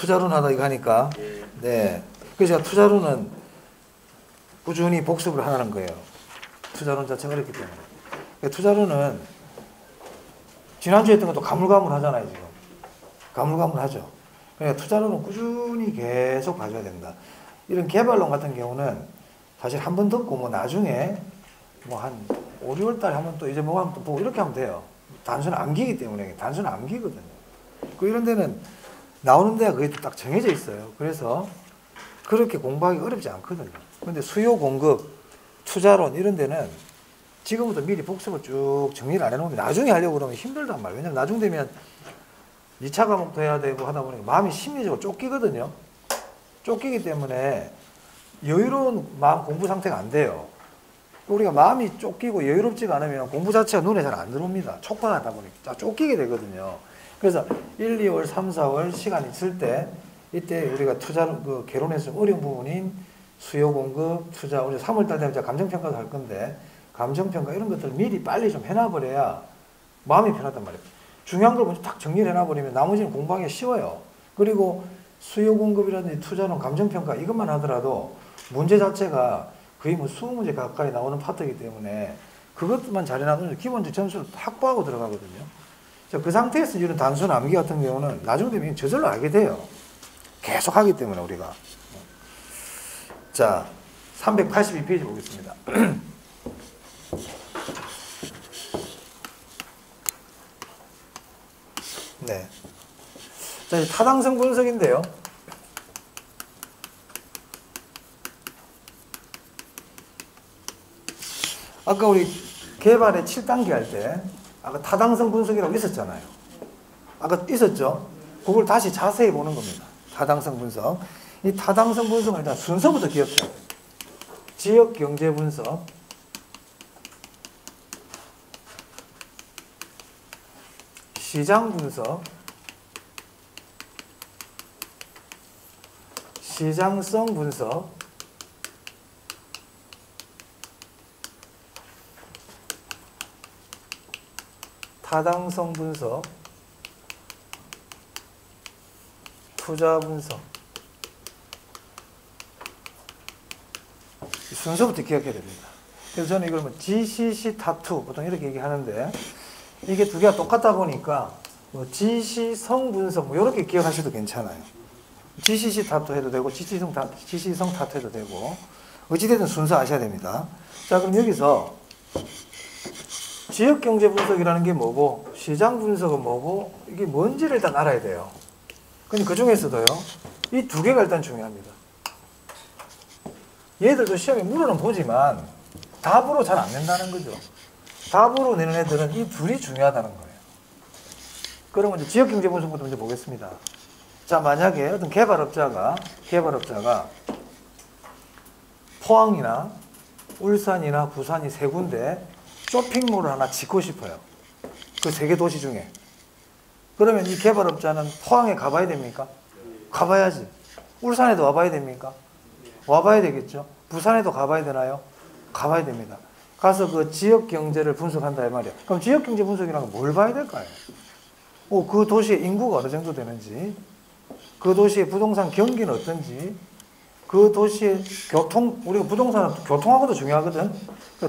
투자론 하다 이거 하니까. 네. 그래서 제가 투자론은 꾸준히 복습을 하는 거예요. 투자론 자체가 어렵기 때문에. 그러니까 투자론은 지난주에 했던 것도 가물가물하잖아요, 지금. 가물가물하죠. 그러니까 투자론은 꾸준히 계속 봐줘야 된다. 이런 개발론 같은 경우는 사실 한 번 듣고 뭐 나중에 뭐 한 5, 6월 달에 한번 또 이제 뭐 한번 또 보고 이렇게 하면 돼요. 단순 암기이기 때문에 단순 암기거든요. 그 이런 데는 나오는 데가 거의 딱 정해져 있어요. 그래서 그렇게 공부하기 어렵지 않거든요. 근데 수요 공급, 투자론 이런 데는 지금부터 미리 복습을 쭉 정리를 안 해놓으면 나중에 하려고 그러면 힘들단 말이에요. 왜냐면 나중 되면 2차 과목도 해야 되고 하다 보니까 마음이 심리적으로 쫓기거든요. 쫓기기 때문에 여유로운 마음 공부 상태가 안 돼요. 우리가 마음이 쫓기고 여유롭지가 않으면 공부 자체가 눈에 잘 안 들어옵니다. 촉박하다 보니까 쫓기게 되거든요. 그래서 1, 2월, 3, 4월 시간이 있을 때 이때 우리가 투자론, 개론에서 좀 어려운 부분인 수요 공급, 투자, 우리 3월 달 되면 감정평가도 할 건데 감정평가 이런 것들을 미리 빨리 좀 해놔버려야 마음이 편하단 말이에요. 중요한 걸 먼저 딱 정리를 해놔버리면 나머지는 공부하기가 쉬워요. 그리고 수요 공급이라든지 투자론, 감정평가 이것만 하더라도 문제 자체가 거의 뭐 20문제 가까이 나오는 파트이기 때문에 그것만 잘 해놔두면 기본적 점수를 확보하고 들어가거든요. 자, 그 상태에서 이런 단순 암기 같은 경우는 나중 되면 저절로 알게 돼요. 계속 하기 때문에 우리가. 자, 382페이지 보겠습니다. 네. 자, 이제 타당성 분석인데요. 아까 우리 개발의 7단계 할 때 아까 타당성 분석이라고 있었잖아요. 아까 있었죠? 그걸 다시 자세히 보는 겁니다. 타당성 분석. 이 타당성 분석은 일단 순서부터 기억해야 돼요. 지역 경제 분석, 시장 분석, 시장성 분석, 타당성 분석, 투자 분석. 순서부터 기억해야 됩니다. 그래서 저는 이걸 뭐 GCC 타투 보통 이렇게 얘기하는데 이게 두 개가 똑같다 보니까 뭐 GC성 분석 뭐 이렇게 기억하셔도 괜찮아요. GCC 타투 해도 되고 GC성 타투 해도 되고 어찌됐든 순서 아셔야 됩니다. 자, 그럼 여기서 지역경제 분석이라는 게 뭐고 시장 분석은 뭐고 이게 뭔지를 일단 알아야 돼요. 근데 그 중에서도요 이 두 개가 일단 중요합니다. 얘들도 시험에 물어는 보지만 답으로 잘 안 낸다는 거죠. 답으로 내는 애들은 이 둘이 중요하다는 거예요. 그러면 이제 지역경제 분석부터 먼저 보겠습니다. 자, 만약에 어떤 개발업자가 포항이나 울산이나 부산이 세 군데 쇼핑몰을 하나 짓고 싶어요. 그 세 개 도시 중에. 그러면 이 개발업자는 포항에 가봐야 됩니까? 가봐야지. 울산에도 와봐야 됩니까? 와봐야 되겠죠. 부산에도 가봐야 되나요? 가봐야 됩니다. 가서 그 지역 경제를 분석한다 이 말이야. 그럼 지역 경제 분석이라는 건 뭘 봐야 될까요? 그 도시의 인구가 어느 정도 되는지, 그 도시의 부동산 경기는 어떤지, 그 도시의 교통, 우리가 부동산은 교통하고도 중요하거든.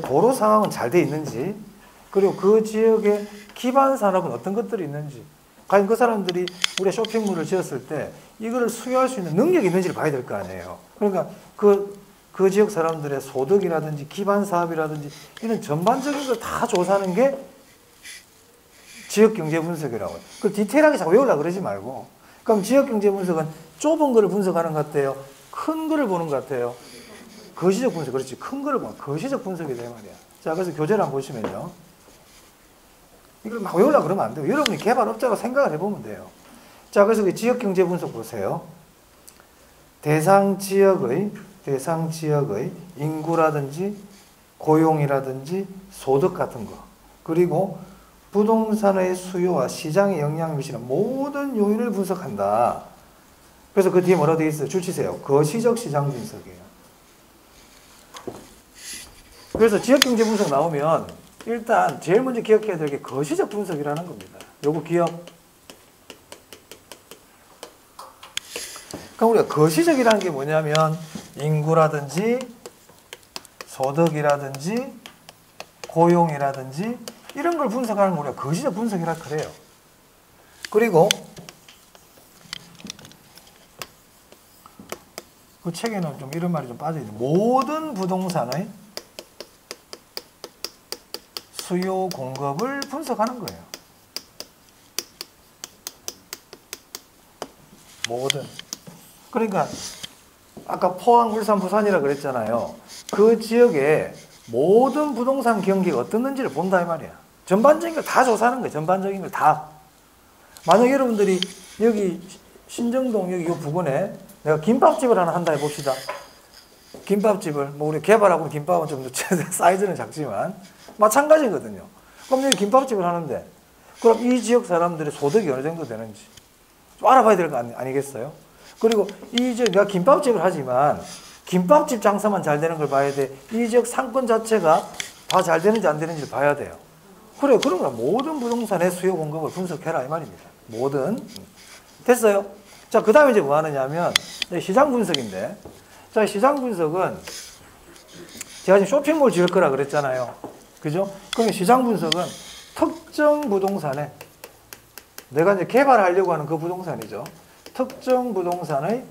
도로 상황은 잘 돼 있는지, 그리고 그 지역의 기반 산업은 어떤 것들이 있는지, 과연 그 사람들이 우리가 쇼핑몰을 지었을 때 이거를 수요할 수 있는 능력이 있는지를 봐야 될 거 아니에요. 그러니까 그 지역 사람들의 소득이라든지 기반 사업이라든지 이런 전반적인 걸 다 조사하는 게 지역 경제 분석이라고요. 그걸 디테일하게 자꾸 외우려고 그러지 말고. 그럼 지역 경제 분석은 좁은 거를 분석하는 것 같아요? 큰 거를 보는 것 같아요? 거시적 분석, 그렇지. 큰 거를 보면 거시적 분석이 돼 말이야. 자, 그래서 교재를 한번 보시면요. 이걸 막 외우려고 그러면 안 돼요. 여러분이 개발업자가 생각을 해보면 돼요. 자, 그래서 그 지역 경제 분석 보세요. 대상 지역의 인구라든지 고용이라든지 소득 같은 거, 그리고 부동산의 수요와 시장에 영향을 미치는 모든 요인을 분석한다. 그래서 그 뒤에 뭐라고 되어 있어요? 줄 치세요. 거시적 시장 분석이에요. 그래서 지역경제 분석 나오면 일단 제일 먼저 기억해야 될 게 거시적 분석이라는 겁니다. 요거 기억. 그럼 우리가 거시적이라는 게 뭐냐면 인구라든지 소득이라든지 고용이라든지 이런 걸 분석하는 걸 우리가 거시적 분석이라 그래요. 그리고 그 책에는 좀 이런 말이 좀 빠져있어요. 모든 부동산의 수요 공급을 분석하는 거예요. 모든. 그러니까 아까 포항, 울산, 부산이라 그랬잖아요. 그 지역에 모든 부동산 경기가 어떻는지를 본다 이 말이야. 전반적인 걸 다 조사하는 거예요. 전반적인 걸 다. 만약 여러분들이 여기 신정동 여기 이 부근에 내가 김밥집을 하나 한다 해봅시다. 김밥집을 뭐 우리 개발하고 김밥은 좀 사이즈는 작지만 마찬가지거든요. 그럼 여기 김밥집을 하는데 그럼 이 지역 사람들의 소득이 어느 정도 되는지 좀 알아봐야 될 거 아니겠어요? 그리고 이 지역 내가 김밥집을 하지만 김밥집 장사만 잘 되는 걸 봐야 돼. 이 지역 상권 자체가 다 잘 되는지 안 되는지를 봐야 돼요. 그래, 그런 거야. 모든 부동산의 수요 공급을 분석해라 이 말입니다. 모든. 됐어요? 자, 그 다음에 이제 뭐 하느냐면 시장 분석인데, 자, 시장 분석은 제가 지금 쇼핑몰 지을 거라 그랬잖아요. 그죠? 그럼 시장 분석은 특정 부동산에 내가 이제 개발하려고 하는 그 부동산이죠. 특정 부동산의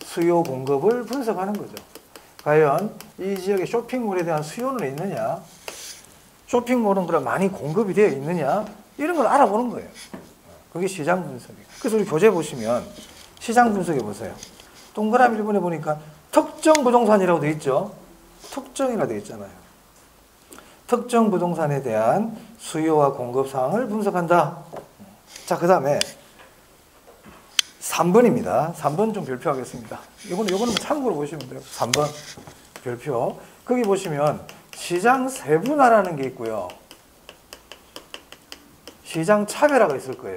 수요 공급을 분석하는 거죠. 과연 이 지역에 쇼핑몰에 대한 수요는 있느냐? 쇼핑몰은 그럼 많이 공급이 되어 있느냐? 이런 걸 알아보는 거예요. 그게 시장 분석이에요. 그래서 우리 교재 보시면 시장 분석해 보세요. 동그라미 1번에 보니까 특정 부동산이라고 되어 있죠. 특정이라 되어 있잖아요. 특정 부동산에 대한 수요와 공급 상황을 분석한다. 자, 그 다음에 3번입니다. 3번 좀 별표하겠습니다. 요거는 참고로 보시면 돼요. 3번 별표. 거기 보시면 시장 세분화라는 게 있고요. 시장 차별화가 있을 거예요.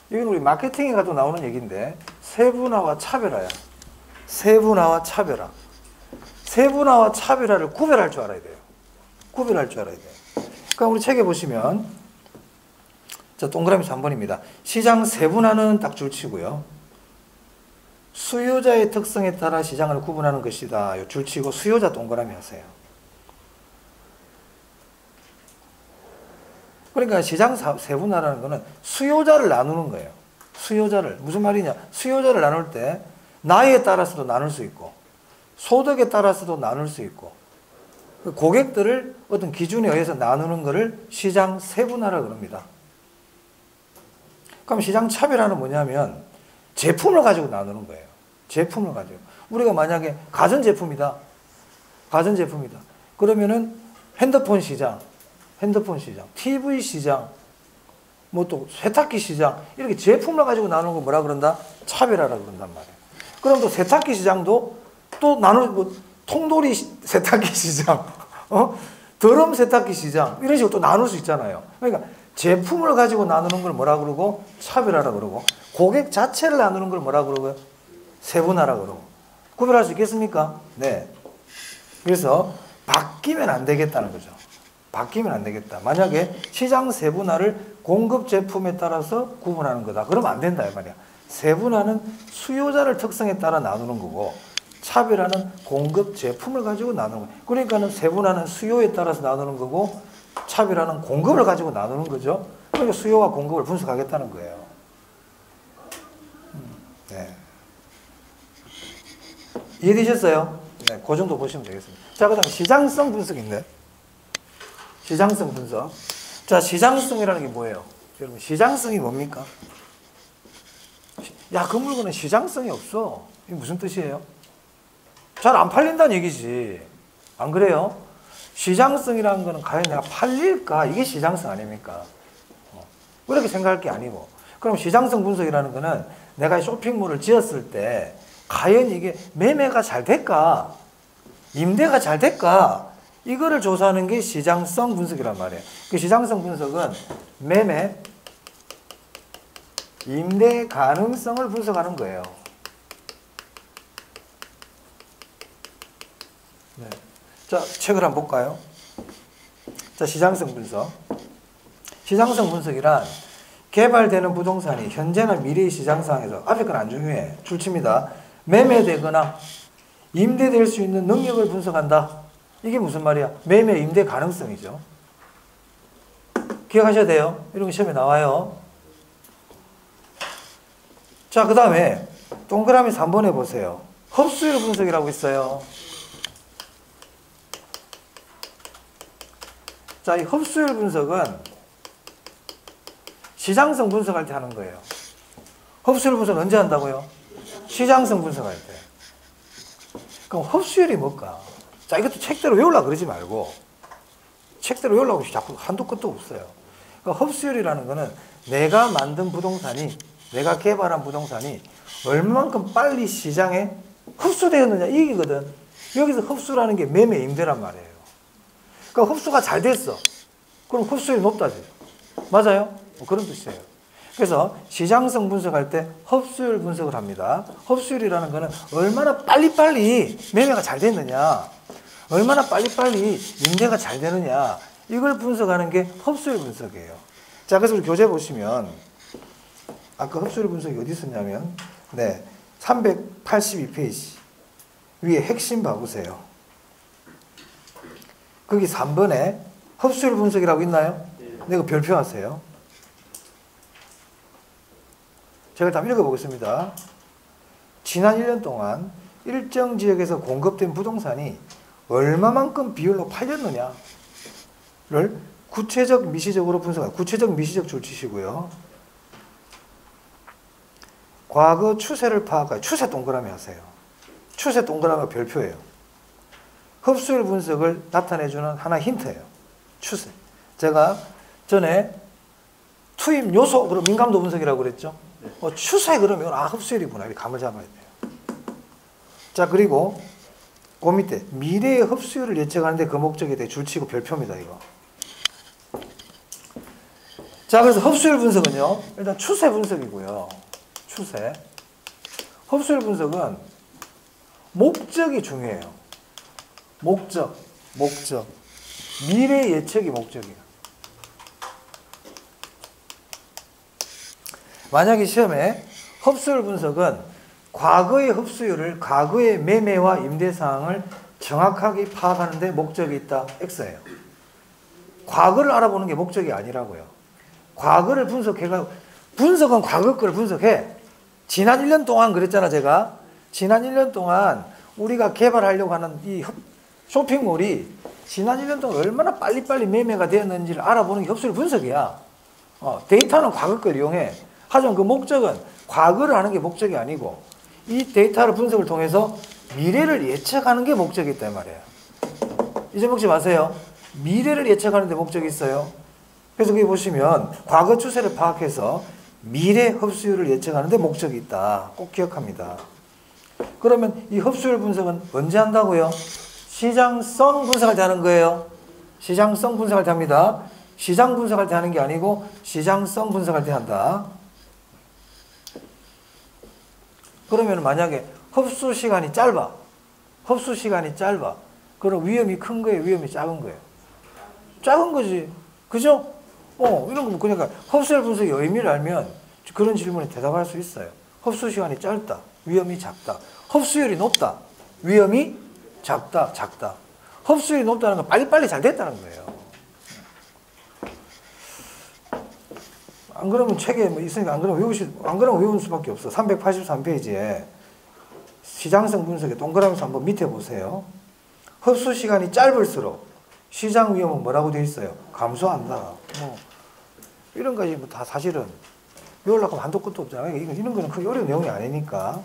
이건 우리 마케팅에 가도 나오는 얘기인데 세분화와 차별화야. 세분화와 차별화. 세분화와 차별화를 구별할 줄 알아야 돼요. 구별할 줄 알아야 돼요. 그러니까 우리 책에 보시면 자, 동그라미 3번입니다. 시장 세분화는 딱 줄치고요. 수요자의 특성에 따라 시장을 구분하는 것이다. 요 줄치고 수요자 동그라미 하세요. 그러니까 시장 세분화라는 거는 수요자를 나누는 거예요. 수요자를. 무슨 말이냐? 수요자를 나눌 때 나이에 따라서도 나눌 수 있고 소득에 따라서도 나눌 수 있고 고객들을 어떤 기준에 의해서 나누는 것을 시장 세분화라고 합니다. 그럼 시장 차별화는 뭐냐면 제품을 가지고 나누는 거예요. 제품을 가지고. 우리가 만약에 가전제품이다. 가전제품이다. 그러면은 핸드폰 시장, TV 시장, 뭐 또 세탁기 시장, 이렇게 제품을 가지고 나누는 거 뭐라 그런다? 차별화라고 그런단 말이에요. 그럼 또 세탁기 시장도 또 뭐 통돌이 세탁기 시장, 드럼 세탁기 시장, 이런 식으로 또 나눌 수 있잖아요. 그러니까 제품을 가지고 나누는 걸 뭐라 그러고? 차별화라고 그러고, 고객 자체를 나누는 걸 뭐라 그러고요? 세분화라고 그러고. 구별할 수 있겠습니까? 네. 그래서 바뀌면 안 되겠다는 거죠. 바뀌면 안 되겠다. 만약에 시장 세분화를 공급 제품에 따라서 구분하는 거다. 그러면 안 된다 이 말이야. 세분화는 수요자를 특성에 따라 나누는 거고 차별화는 공급 제품을 가지고 나누는 거예요. 그러니까는 세분화는 수요에 따라서 나누는 거고 차별화는 공급을 가지고 나누는 거죠. 그러니까 수요와 공급을 분석하겠다는 거예요. 네. 이해되셨어요? 네, 그 정도 보시면 되겠습니다. 자, 그 다음에 시장성 분석인데. 시장성 분석. 자, 시장성이라는 게 뭐예요? 여러분, 시장성이 뭡니까? 야, 그 물건은 시장성이 없어. 이게 무슨 뜻이에요? 잘 안 팔린다는 얘기지. 안 그래요? 시장성이라는 거는 과연 내가 팔릴까? 이게 시장성 아닙니까? 그렇게 생각할 게 아니고. 그럼 시장성 분석이라는 거는 내가 쇼핑몰을 지었을 때 과연 이게 매매가 잘 될까? 임대가 잘 될까? 이거를 조사하는 게 시장성 분석이란 말이에요. 그 시장성 분석은 매매, 임대 가능성을 분석하는 거예요. 네. 자, 책을 한번 볼까요? 자, 시장성 분석. 시장성 분석이란 개발되는 부동산이 현재나 미래의 시장 상황에서, 앞에 건 안 중요해. 출치입니다. 매매되거나 임대될 수 있는 능력을 분석한다. 이게 무슨 말이야? 매매 임대 가능성이죠. 기억하셔야 돼요. 이런 거 시험에 나와요. 자, 그 다음에 동그라미 3번에 보세요. 흡수율 분석이라고 있어요. 자, 이 흡수율 분석은 시장성 분석할 때 하는 거예요. 흡수율 분석은 언제 한다고요? 시장성 분석할 때. 그럼 흡수율이 뭘까? 자, 이것도 책대로 외우려고 그러지 말고, 책대로 외우려고 자꾸 한도 끝도 없어요. 그러니까 흡수율이라는 거는 내가 만든 부동산이, 내가 개발한 부동산이 얼마만큼 빨리 시장에 흡수되었느냐, 이 얘기거든. 여기서 흡수라는 게 매매 임대란 말이에요. 그러니까 흡수가 잘 됐어. 그럼 흡수율이 높다지. 맞아요? 그런 뜻이에요. 그래서 시장성 분석할 때 흡수율 분석을 합니다. 흡수율이라는 거는 얼마나 빨리빨리 매매가 잘 됐느냐, 얼마나 빨리빨리 임대가 잘 되느냐, 이걸 분석하는 게 흡수율 분석이에요. 자, 그래서 우리 교재 보시면 아까 흡수율 분석이 어디 있었냐면 382페이지 위에 핵심 봐보세요. 거기 3번에 흡수율 분석이라고 있나요? 네, 그 별표하세요. 제가 다 읽어보겠습니다. 지난 1년 동안 일정 지역에서 공급된 부동산이 얼마만큼 비율로 팔렸느냐를 구체적 미시적으로 분석합니다. 구체적 미시적 줄치시고요. 과거 추세를 파악하여 추세 동그라미 하세요. 추세 동그라미가 별표예요. 흡수율 분석을 나타내주는 하나 힌트예요. 추세. 제가 전에 투입 요소, 그럼 민감도 분석이라고 그랬죠. 추세 그러면 흡수율이구나, 이렇게 감을 잡아야 돼요. 자, 그리고 그 밑에 미래의 흡수율을 예측하는데 그 목적에 대해 줄치고 별표입니다, 이거. 자, 그래서 흡수율 분석은요, 일단 추세 분석이고요. 추세. 흡수율 분석은 목적이 중요해요. 목적. 미래 예측이 목적이에요. 만약에 시험에 흡수율 분석은 과거의 흡수율을, 과거의 매매와 임대 사항을 정확하게 파악하는 데 목적이 있다. X예요. 과거를 알아보는 게 목적이 아니라고요. 과거를 분석은 과거 걸 분석해. 지난 1년 동안 그랬잖아, 제가. 지난 1년 동안 우리가 개발하려고 하는 이 쇼핑몰이 지난 1년 동안 얼마나 빨리빨리 매매가 되었는지를 알아보는 게 흡수율 분석이야. 데이터는 과거 걸 이용해. 하지만 그 목적은 과거를 하는 게 목적이 아니고 이 데이터를 분석을 통해서 미래를 예측하는 게 목적이 있단 말이에요. 잊어먹지 마세요. 미래를 예측하는 데 목적이 있어요. 그래서 거기 보시면 과거 추세를 파악해서 미래 흡수율을 예측하는 데 목적이 있다. 꼭 기억합니다. 그러면 이 흡수율 분석은 언제 한다고요? 시장성 분석할 때 하는 거예요. 시장성 분석할 때 합니다. 시장 분석할 때 하는 게 아니고 시장성 분석할 때 한다. 그러면 만약에 흡수 시간이 짧아. 그럼 위험이 큰 거예요? 위험이 작은 거예요? 작은 거지. 그죠? 이런 거, 그러니까 흡수율 분석의 의미를 알면 그런 질문에 대답할 수 있어요. 흡수 시간이 짧다. 위험이 작다. 흡수율이 높다. 위험이 작다. 흡수율이 높다는 건 빨리빨리 잘 됐다는 거예요. 안 그러면 책에 있으니까 안 그러면 외울 수밖에 없어. 383페이지에 시장성 분석의 동그라미에서 한번 밑에 보세요. 흡수 시간이 짧을수록 시장 위험은 뭐라고 되어 있어요? 감소한다. 이런 것이 다 사실은 외우려고 하면 한도 끝도 없잖아요. 이런 거는 크게 어려운 내용이 아니니까.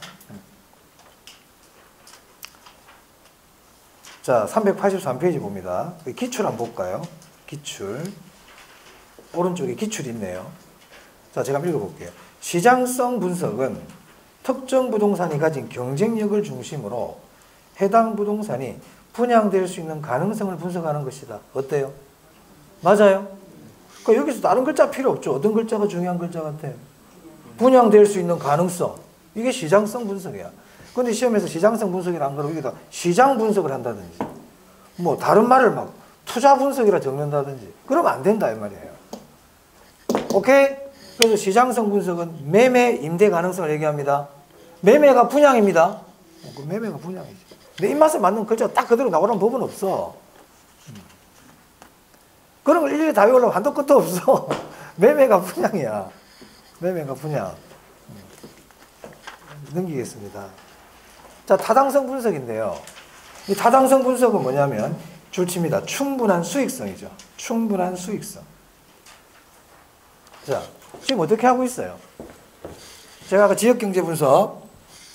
자, 383페이지 봅니다. 기출 한번 볼까요? 기출. 오른쪽에 기출이 있네요. 자, 제가 한번 읽어볼게요. 시장성 분석은 특정 부동산이 가진 경쟁력을 중심으로 해당 부동산이 분양될 수 있는 가능성을 분석하는 것이다. 어때요? 맞아요? 그러니까 여기서 다른 글자 필요 없죠. 어떤 글자가 중요한 글자 같아? 분양될 수 있는 가능성. 이게 시장성 분석이야. 근데 시험에서 시장성 분석이라는 걸 여기다 시장 분석을 한다든지 다른 말을 투자 분석이라 적는다든지 그러면 안 된다 이 말이에요. 오케이? 그래서 시장성 분석은 매매 임대 가능성을 얘기합니다. 매매가 분양입니다. 그 매매가 분양이지. 내 입맛에 맞는 글자가 딱 그대로 나오라는 법은 없어. 그런 걸 일일이 다 외우려면 한도 끝도 없어. 매매가 분양이야. 매매가 분양. 넘기겠습니다. 자, 타당성 분석인데요. 이 타당성 분석은 뭐냐면 줄칩니다. 충분한 수익성이죠. 충분한 수익성. 자, 지금 어떻게 하고 있어요? 제가 아까 지역경제 분석,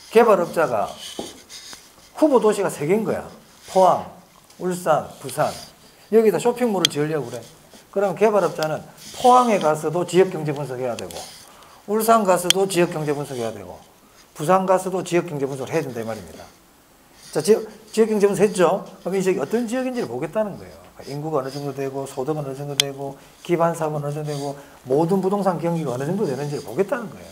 개발업자가 후보 도시가 3개인 거야. 포항, 울산, 부산. 여기다 쇼핑몰을 지으려고 그래. 그러면 개발업자는 포항에 가서도 지역경제 분석해야 되고, 울산 가서도 지역경제 분석해야 되고, 부산 가서도 지역경제 분석을 해야 된다 이 말입니다. 자, 지역경제 분석 했죠? 그럼 이 지역이 어떤 지역인지를 보겠다는 거예요. 인구가 어느 정도 되고, 소득은 어느 정도 되고, 기반 사업은 어느 정도 되고, 모든 부동산 경기가 어느 정도 되는지를 보겠다는 거예요.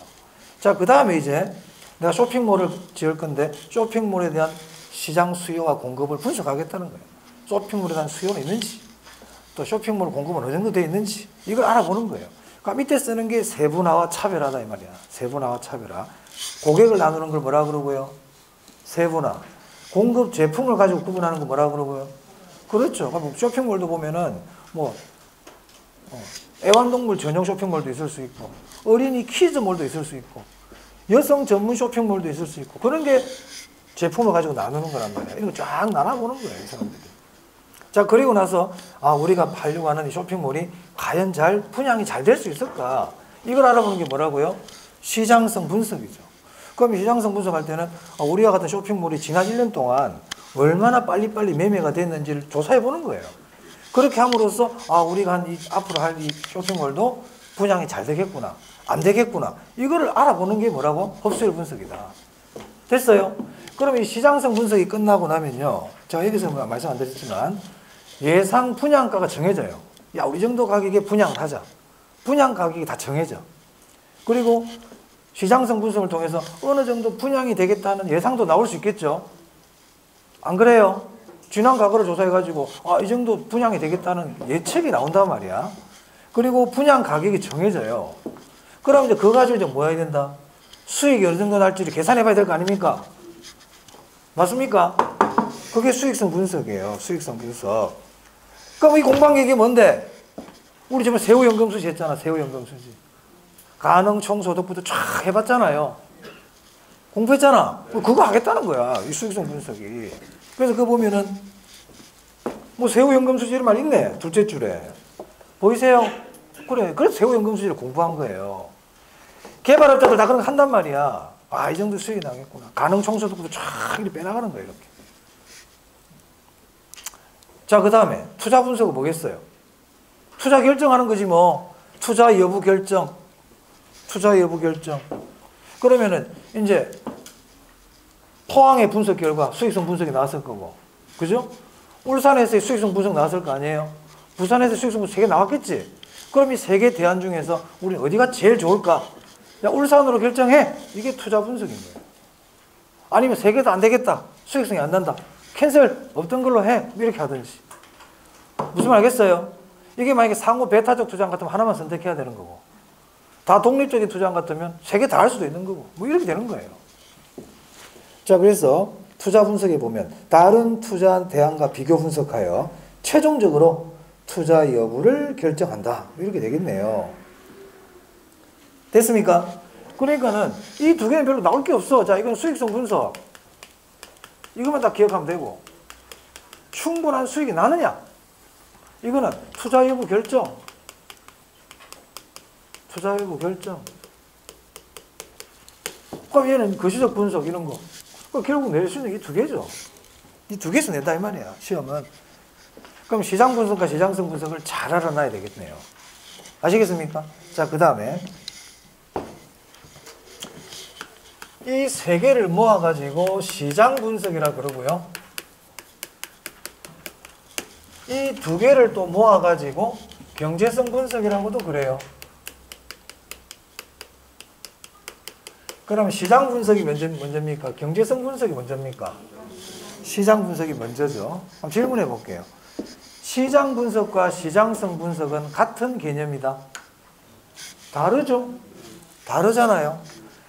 자, 그 다음에 이제 내가 쇼핑몰을 지을 건데, 쇼핑몰에 대한 시장 수요와 공급을 분석하겠다는 거예요. 쇼핑몰에 대한 수요는 있는지, 또 쇼핑몰 공급은 어느 정도 되어 있는지, 이걸 알아보는 거예요. 그러니까 밑에 쓰는 게 세분화와 차별화다 이 말이야. 세분화와 차별화. 고객을 나누는 걸 뭐라 그러고요? 세분화. 공급 제품을 가지고 구분하는 거 뭐라 그러고요? 그렇죠. 쇼핑몰도 보면은 애완동물 전용 쇼핑몰도 있을 수 있고, 어린이 키즈몰도 있을 수 있고, 여성 전문 쇼핑몰도 있을 수 있고, 그런 게 제품을 가지고 나누는 거란 말이야. 이런 거 쫙 나눠보는 거예요, 이 사람들이. 자, 그리고 나서 우리가 팔려고 하는 이 쇼핑몰이 과연 분양이 잘 될 수 있을까? 이걸 알아보는 게 뭐라고요? 시장성 분석이죠. 그럼 시장성 분석할 때는 우리와 같은 쇼핑몰이 지난 1년 동안 얼마나 빨리빨리 매매가 됐는지를 조사해 보는 거예요. 그렇게 함으로써 우리가 앞으로 할 이 쇼핑몰도 분양이 잘 되겠구나, 안 되겠구나, 이거를 알아보는 게 뭐라고? 흡수율 분석이다. 됐어요? 그럼 이 시장성 분석이 끝나고 나면요, 제가 여기서 말씀 안 드렸지만 예상 분양가가 정해져요. 야, 우리 정도 가격에 분양을 하자. 분양 가격이 다 정해져. 그리고 시장성 분석을 통해서 어느 정도 분양이 되겠다는 예상도 나올 수 있겠죠. 안 그래요? 지난 과거를 조사해가지고 이 정도 분양이 되겠다는 예측이 나온단 말이야. 그리고 분양 가격이 정해져요. 그럼 이제 그거 가지고 이제 뭐 해야 된다? 수익이 어느 정도 날지를 계산해 봐야 될 거 아닙니까? 맞습니까? 그게 수익성 분석이에요. 수익성 분석. 그럼 이 공부한 게 이게 뭔데? 우리 지금 세후연금수지 했잖아. 세후연금수지. 가능 총소득부터 쫙 해봤잖아요. 공부했잖아. 그거 하겠다는 거야. 이 수익성 분석이. 그래서 그거 보면은 세후연금수지를 말 있네. 둘째 줄에. 보이세요? 그래. 그래서 세후연금수지를 공부한 거예요. 개발업자들 다 그런 거 한단 말이야. 이 정도 수익이 나겠구나. 가능 총소득부터 쫙 이렇게 빼나가는 거예요. 이렇게. 자, 그 다음에 투자 분석은 뭐겠어요? 투자 결정하는 거지 뭐. 투자 여부 결정. 투자 여부 결정. 그러면은 이제 포항의 분석 결과 수익성 분석이 나왔을 거고, 그죠? 울산에서의 수익성 분석 나왔을 거 아니에요? 부산에서 수익성 분석 3개 나왔겠지? 그럼 이 3개 대안 중에서 우리 어디가 제일 좋을까? 야, 울산으로 결정해. 이게 투자 분석인 거예요. 아니면 3개도 안 되겠다. 수익성이 안 난다. 캔슬, 없던 걸로 해. 이렇게 하든지. 무슨 말 알겠어요? 이게 만약에 상호 배타적 투자안 같으면 하나만 선택해야 되는 거고, 다 독립적인 투자안 같으면 3개 다 할 수도 있는 거고, 이렇게 되는 거예요. 자, 그래서 투자 분석에 보면 다른 투자 대안과 비교 분석하여 최종적으로 투자 여부를 결정한다. 이렇게 되겠네요. 됐습니까? 그러니까는 이 2개는 별로 나올 게 없어. 자, 이건 수익성 분석. 이것만 다 기억하면 되고, 충분한 수익이 나느냐? 이거는 투자 여부 결정. 투자 여부 결정. 그럼 얘는 거시적 분석 이런 거. 결국 낼 수 있는 이 2개죠. 이 2개에서 낸다 이 말이야, 시험은. 그럼 시장 분석과 시장성 분석을 잘 알아놔야 되겠네요. 아시겠습니까? 자, 그 다음에 이 3개를 모아가지고 시장 분석이라 그러고요. 이 2개를 또 모아가지고 경제성 분석이라고도 그래요. 그럼 시장 분석이 먼저입니까? 경제성 분석이 먼저입니까? 시장 분석이 먼저죠. 한번 질문해 볼게요. 시장 분석과 시장성 분석은 같은 개념이다. 다르죠? 다르잖아요.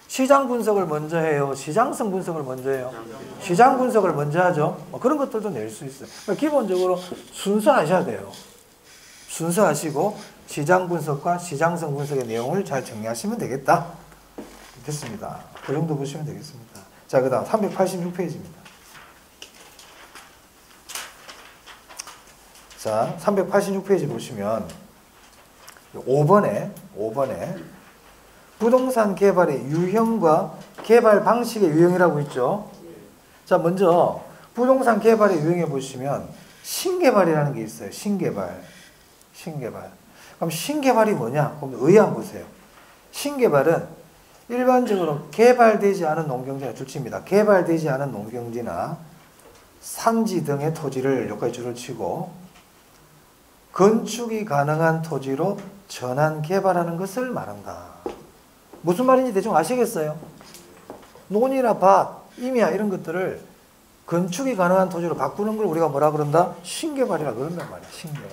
시장 분석을 먼저 해요? 시장성 분석을 먼저 해요? 시장 분석을 먼저 하죠? 그런 것들도 낼 수 있어요. 그러니까 기본적으로 순서하셔야 돼요. 순서하시고 시장 분석과 시장성 분석의 내용을 잘 정리하시면 되겠다. 됐습니다. 그 정도 보시면 되겠습니다. 자, 그 다음 386페이지입니다. 자, 386페이지 보시면 5번에 부동산 개발의 유형과 개발 방식의 유형이라고 있죠. 자, 먼저 부동산 개발의 유형에 보시면 신개발이라는 게 있어요. 신개발. 그럼 신개발이 뭐냐? 그럼 의의 한번 보세요. 신개발은 일반적으로 개발되지 않은 농경지나 줄칩니다. 개발되지 않은 농경지나 산지 등의 토지를 여기까지 줄을 치고 건축이 가능한 토지로 전환 개발하는 것을 말한다. 무슨 말인지 대충 아시겠어요? 논이나 밭, 임야 이런 것들을 건축이 가능한 토지로 바꾸는 걸 우리가 뭐라 그런다? 신개발이라 그런단 말이야. 신개발.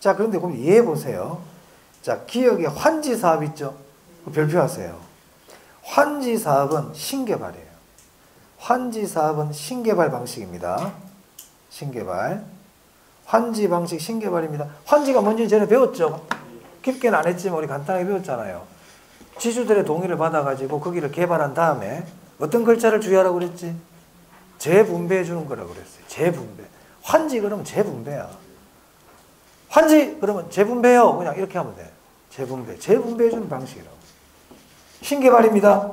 자, 그런데 그럼 이해해 보세요. 자, 기역에 환지 사업 있죠? 별표하세요. 환지 사업은 신개발이에요. 환지 사업은 신개발 방식입니다. 신개발. 환지 방식 신개발입니다. 환지가 뭔지 전에 배웠죠? 깊게는 안 했지만 우리 간단하게 배웠잖아요. 지주들의 동의를 받아가지고 거기를 개발한 다음에 어떤 글자를 주의하라고 그랬지? 재분배해 주는 거라고 그랬어요. 재분배. 환지 그러면 재분배야. 환지 그러면 재분배요. 그냥 이렇게 하면 돼. 재분배. 재분배해 주는 방식이라고. 신개발입니다.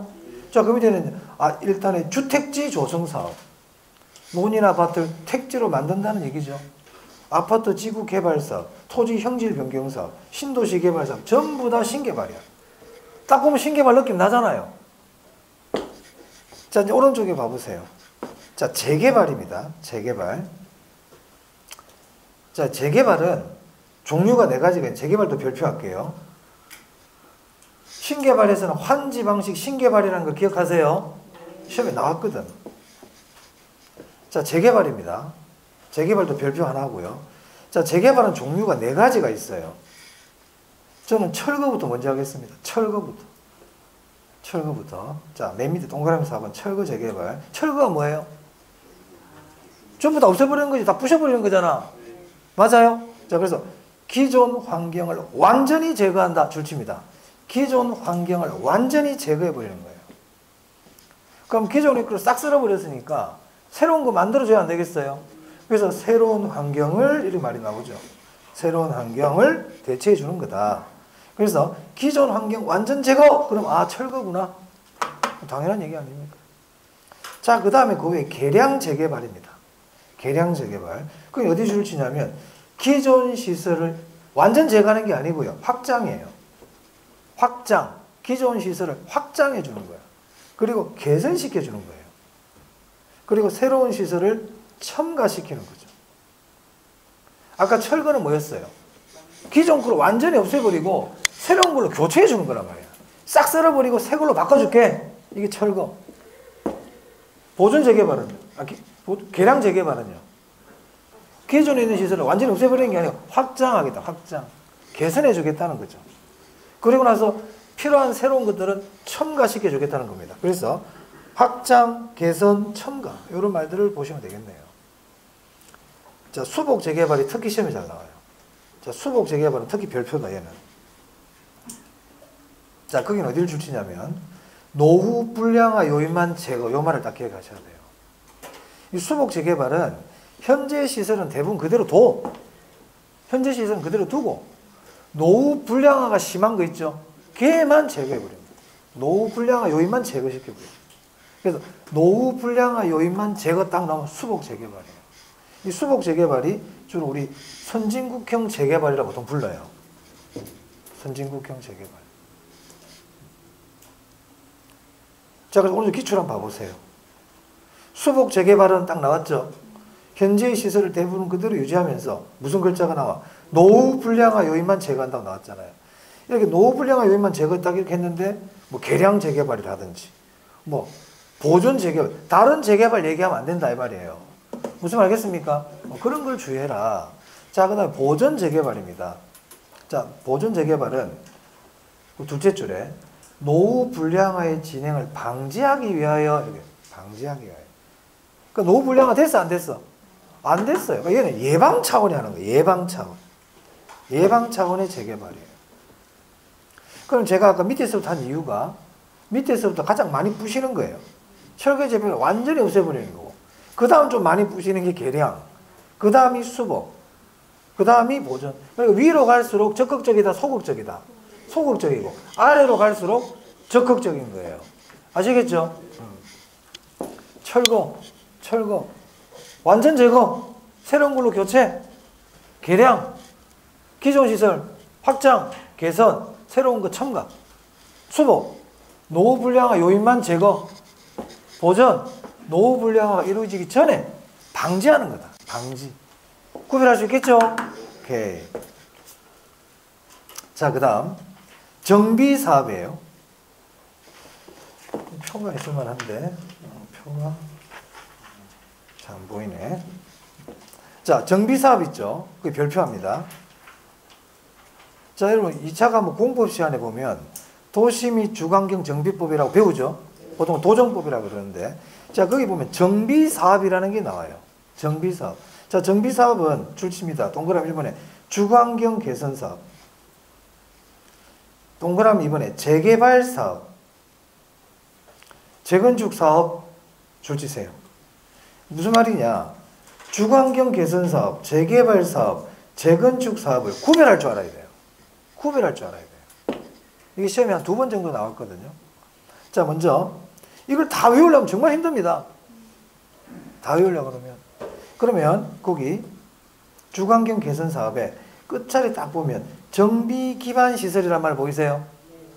자, 그 밑에는 일단은 주택지 조성사업. 논이나 아파트를 택지로 만든다는 얘기죠. 아파트 지구 개발사업, 토지 형질 변경사업, 신도시 개발사업 전부 다 신개발이야. 딱 보면 신개발 느낌 나잖아요. 자, 이제 오른쪽에 봐보세요. 자, 재개발입니다. 재개발. 자, 재개발은 종류가 4가지가 재개발도 별표할게요. 신개발에서는 환지 방식 신개발이라는 걸 기억하세요. 시험에 나왔거든. 자, 재개발입니다. 재개발도 별표 하나 하고요. 자, 재개발은 종류가 4가지가 있어요. 저는 철거부터 먼저 하겠습니다. 철거부터. 자, 맨 밑에 동그라미 4번 철거 재개발. 철거가 뭐예요? 전부 다 없애버리는 거지. 다 부셔버리는 거잖아. 맞아요? 자, 그래서 기존 환경을 완전히 제거한다. 줄칩니다. 기존 환경을 완전히 제거해버리는 거예요. 그럼 기존의 걸 싹 쓸어버렸으니까 새로운 거 만들어줘야 안 되겠어요? 그래서 새로운 환경을, 이렇게 말이 나오죠. 새로운 환경을 대체해 주는 거다. 그래서 기존 환경 완전 제거? 그럼 철거구나. 당연한 얘기 아닙니까? 자, 그 다음에 그 외에 개량 재개발입니다. 개량 재개발. 그럼 어디 줄 치냐면 기존 시설을 완전 제거하는 게 아니고요. 확장이에요. 확장. 기존 시설을 확장해 주는 거예요. 그리고 개선시켜 주는 거예요. 그리고 새로운 시설을 첨가시키는 거죠. 아까 철거는 뭐였어요? 기존 걸로 완전히 없애버리고 새로운 걸로 교체해 주는 거란 말이야. 싹 썰어버리고 새 걸로 바꿔줄게. 이게 철거. 보존 재개발은, 개량 재개발은요. 기존에 있는 시설을 완전히 없애버리는 게 아니고 확장하겠다. 확장. 개선해 주겠다는 거죠. 그리고 나서 필요한 새로운 것들은 첨가시켜 주겠다는 겁니다. 그래서 확장, 개선, 첨가 이런 말들을 보시면 되겠네요. 자, 수복 재개발이 특히 시험에 잘 나와요. 자, 수복 재개발은 특히 별표다, 얘는. 자, 거기는 어디를 줄치냐면 노후 불량화 요인만 제거, 요 말을 딱 기억하셔야 돼요. 이 수복 재개발은 현재 시설은 대부분 그대로 현재 시설은 그대로 두고 노후 불량화가 심한 거 있죠? 걔만 제거해버립니다. 노후 불량화 요인만 제거시켜버립니다. 그래서 노후 불량화 요인만 제거 딱 나오면 수복 재개발이에요. 이 수복 재개발이 주로 우리 선진국형 재개발이라고 보통 불러요. 선진국형 재개발. 자, 그래서 오늘 기출 한번 봐보세요. 수복 재개발은 딱 나왔죠? 현재의 시설을 대부분 그대로 유지하면서 무슨 글자가 나와? 노후 불량화 요인만 제거한다고 나왔잖아요. 이렇게 노후 불량화 요인만 제거 딱 이렇게 했는데 뭐 개량 재개발이라든지 뭐 보존 재개발, 다른 재개발 얘기하면 안 된다 이 말이에요. 무슨 말 알겠습니까? 그런 걸 주의해라. 자, 그 다음에 보존 재개발입니다. 자, 보존 재개발은 그 둘째 줄에 노후 불량화의 진행을 방지하기 위하여, 이렇게 방지하기 위하여. 그러니까 노후 불량화 됐어, 안 됐어? 안 됐어요. 그러니까 얘는 예방 차원이 하는 거예요. 예방 차원. 예방 차원의 재개발이에요. 그럼 제가 아까 밑에서부터 한 이유가 밑에서부터 가장 많이 부시는 거예요. 철거 재배를 완전히 없애버리는 거고, 그 다음 좀 많이 부시는 게 개량, 그 다음이 수복, 그 다음이 보존. 그러니까 위로 갈수록 적극적이다, 소극적이다. 소극적이고, 아래로 갈수록 적극적인 거예요. 아시겠죠? 철거, 철거, 완전 제거, 새로운 걸로 교체, 개량, 기존 시설 확장, 개선, 새로운 거 첨가, 수복, 노후 불량화 요인만 제거, 보전, 노후 불량화가 이루어지기 전에 방지하는 거다. 방지. 구별할 수 있겠죠? 오케이. 자, 그 다음 정비 사업이에요. 표가 있을 만한데 표가 잘 안 보이네. 자, 정비 사업 있죠? 그게 별표합니다. 자, 여러분 2차 과목 공법 시간에 보면 도시 및 주관경 정비법이라고 배우죠? 보통 도정법이라고 그러는데, 자, 거기 보면 정비사업이라는 게 나와요. 정비사업. 자, 정비사업은 출시입니다. 동그라미 1번에 주관경 개선사업, 동그라미 2번에 재개발사업, 재건축사업 줄치세요. 무슨 말이냐? 주관경 개선사업, 재개발사업, 재건축사업을 구별할 줄 알아야 돼요. 구별할 줄 알아야 돼요. 이게 시험에 한 2번 정도 나왔거든요. 자, 먼저 이걸 다 외우려면 정말 힘듭니다. 다 외우려고 그러면 거기 주관경 개선 사업에 끝자리 딱 보면 정비 기반 시설이란 말 보이세요?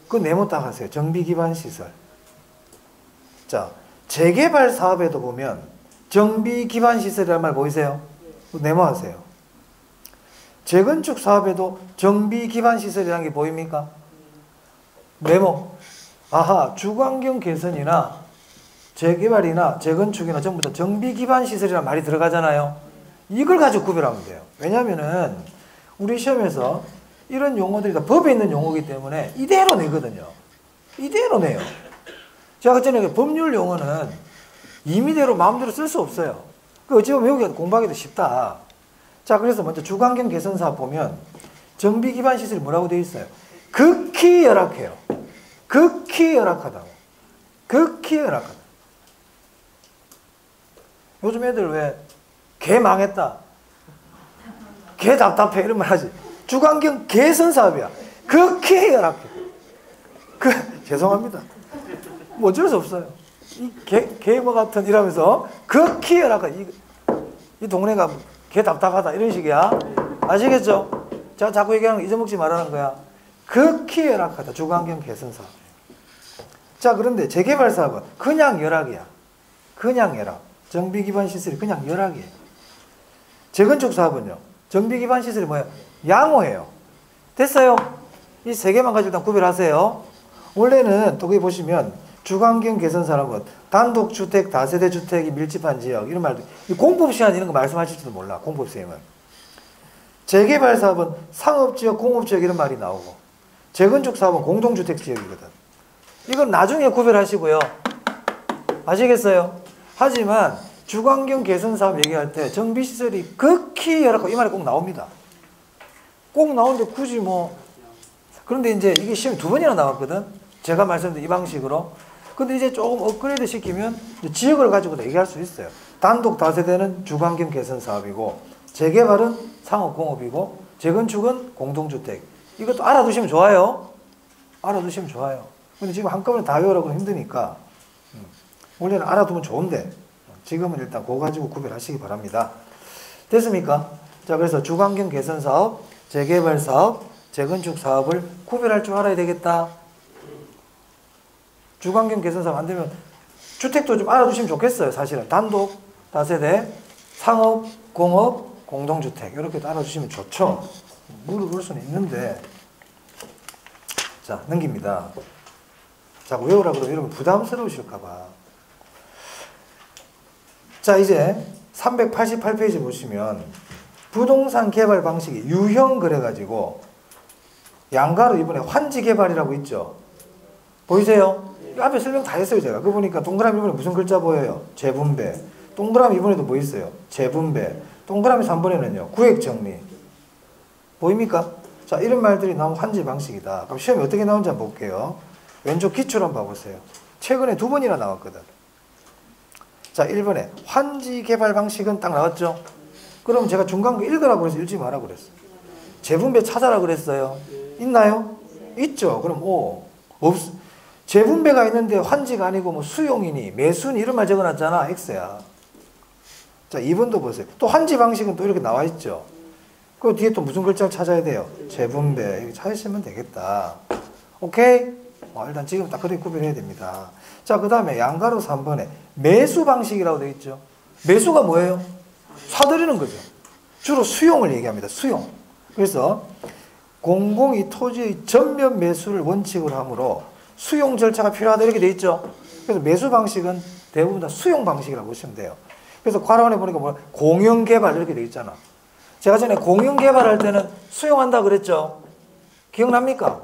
그 네모 딱 하세요. 정비 기반 시설. 자, 재개발 사업에도 보면 정비 기반 시설이란 말 보이세요? 그 네모 하세요. 재건축 사업에도 정비 기반 시설이라는 게 보입니까? 네모. 아하, 주관경 개선이나 재개발이나 재건축이나 전부 다 정비 기반 시설이라는 말이 들어가잖아요. 이걸 가지고 구별하면 돼요. 왜냐면은 우리 시험에서 이런 용어들이 다 법에 있는 용어이기 때문에 이대로 내거든요. 이대로 내요. 제가 그전에 법률 용어는 임의대로 마음대로 쓸 수 없어요. 그 어찌 보면 외우기가 공부하기도 쉽다. 자, 그래서 먼저 주관경 개선 사업 보면 정비 기반 시설이 뭐라고 되어 있어요? 극히 열악해요. 극히 열악하다고. 극히 열악하다. 요즘 애들 왜 개 망했다, 개 답답해 이런 말 하지. 주관경 개선 사업이야. 극히 열악해. 죄송합니다. 뭐 어쩔 수 없어요. 이 개뭐 같은 이러면서 극히 열악하다. 이 동네가 개 답답하다 이런 식이야. 아시겠죠? 제가 자꾸 얘기하는 거 잊어먹지 말라는 거야. 극히 열악하다. 주관경 개선 사업. 자, 그런데 재개발 사업은 그냥 열악이야. 그냥 열악. 정비 기반 시설이 그냥 열악이에요. 재건축 사업은요, 정비 기반 시설이 뭐예요? 양호해요. 됐어요? 이 세 개만 가지고 일단 구별하세요. 원래는 또 거기 보시면 주관경 개선 사업은 단독주택, 다세대 주택이 밀집한 지역 이런 말도, 공법 시간 이런 거 말씀하실지도 몰라. 공법 선생님은. 재개발 사업은 상업지역, 공업지역 이런 말이 나오고, 재건축 사업은 공동주택 지역이거든. 이건 나중에 구별하시고요. 아시겠어요? 하지만 주관경 개선 사업 얘기할 때 정비시설이 극히 열악하고 이 말이 꼭 나옵니다. 꼭 나오는데 굳이 뭐. 그런데 이제 이게 시험이 2번이나 나왔거든. 제가 말씀드린 이 방식으로. 근데 이제 조금 업그레이드 시키면 지역을 가지고도 얘기할 수 있어요. 단독 다세대는 주관경 개선 사업이고, 재개발은 상업공업이고, 재건축은 공동주택. 이것도 알아두시면 좋아요. 알아두시면 좋아요. 근데 지금 한꺼번에 다 외우라고 힘드니까 원래는 알아두면 좋은데 지금은 일단 그거 가지고 구별하시기 바랍니다. 됐습니까? 자, 그래서 주관경 개선 사업, 재개발 사업, 재건축 사업을 구별할 줄 알아야 되겠다. 주관경 개선 사업 안 되면 주택도 좀 알아두시면 좋겠어요. 사실은 단독, 다세대, 상업, 공업, 공동주택 이렇게 알아두시면 좋죠. 물어볼 수는 있는데. 자, 넘깁니다. 자꾸 외우라 그러면 여러분 부담스러우실까봐. 자, 이제 388페이지 보시면 부동산 개발 방식이 유형 그래가지고 양가로 이번에 환지 개발이라고 있죠. 보이세요? 앞에 설명 다 했어요, 제가. 그 보니까 동그라미 이번에 무슨 글자 보여요? 재분배. 동그라미 이번에도 뭐 있어요? 재분배. 동그라미 3번에는요, 구획 정리. 보입니까? 자, 이런 말들이 나온 환지 방식이다. 그럼 시험에 어떻게 나오는지 한번 볼게요. 왼쪽 기출 한번 봐보세요. 최근에 2번이나 나왔거든. 자, 1번에 환지 개발 방식은 딱 나왔죠? 그럼 제가 중간 거 읽으라고 그래서 읽지 마라 그랬어. 재분배 찾아라 그랬어요. 있나요? 있죠. 그럼 재분배가 있는데 환지가 아니고 뭐 수용이니 매수니 이런 말 적어놨잖아. X야. 자, 2번도 보세요. 또 환지 방식은 또 이렇게 나와 있죠. 그 뒤에 또 무슨 글자를 찾아야 돼요? 재분배. 이렇게 찾으시면 되겠다. 오케이? 일단 지금 딱 그렇게 구별해야 됩니다. 자, 그 다음에 양가로 3번에 매수 방식이라고 되어 있죠. 매수가 뭐예요? 사들이는 거죠. 주로 수용을 얘기합니다. 수용. 그래서 공공이 토지의 전면 매수를 원칙으로 하므로 수용 절차가 필요하다 이렇게 되어 있죠. 그래서 매수 방식은 대부분 다 수용 방식이라고 보시면 돼요. 그래서 괄호안에 보니까 뭐 공영개발 이렇게 되어 있잖아. 제가 전에 공영개발할 때는 수용한다 그랬죠. 기억납니까?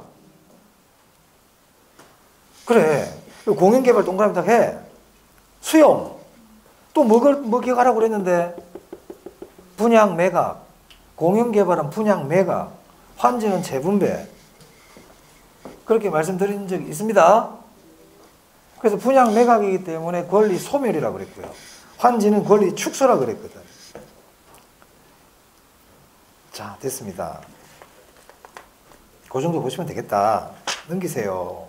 그래. 공영개발 동그라미 딱 해. 수용. 또 뭐 기억하라고 그랬는데? 분양 매각. 공영개발은 분양 매각. 환지는 재분배. 그렇게 말씀드린 적이 있습니다. 그래서 분양 매각이기 때문에 권리 소멸이라고 그랬고요. 환지는 권리 축소라고 그랬거든. 자, 됐습니다. 그 정도 보시면 되겠다. 넘기세요.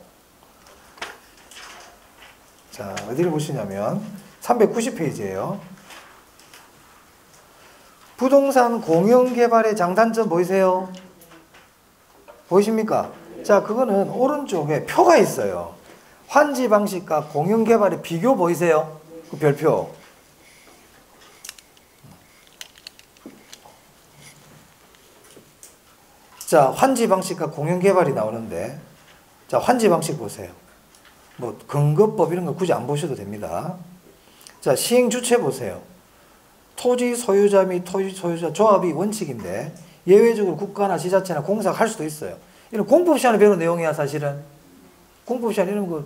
자, 어디를 보시냐면 390페이지예요. 부동산 공영개발의 장단점 보이세요? 보이십니까? 자, 그거는 오른쪽에 표가 있어요. 환지 방식과 공영개발의 비교 보이세요? 그 별표. 자, 환지 방식과 공영개발이 나오는데, 자, 환지 방식 보세요. 뭐 근거법 이런 거 굳이 안 보셔도 됩니다. 자, 시행 주체 보세요. 토지 소유자 및 토지 소유자 조합이 원칙인데 예외적으로 국가나 지자체나 공사가 할 수도 있어요. 이런 공법 시간에 배우는 내용이야, 사실은. 공법 시간 이런 거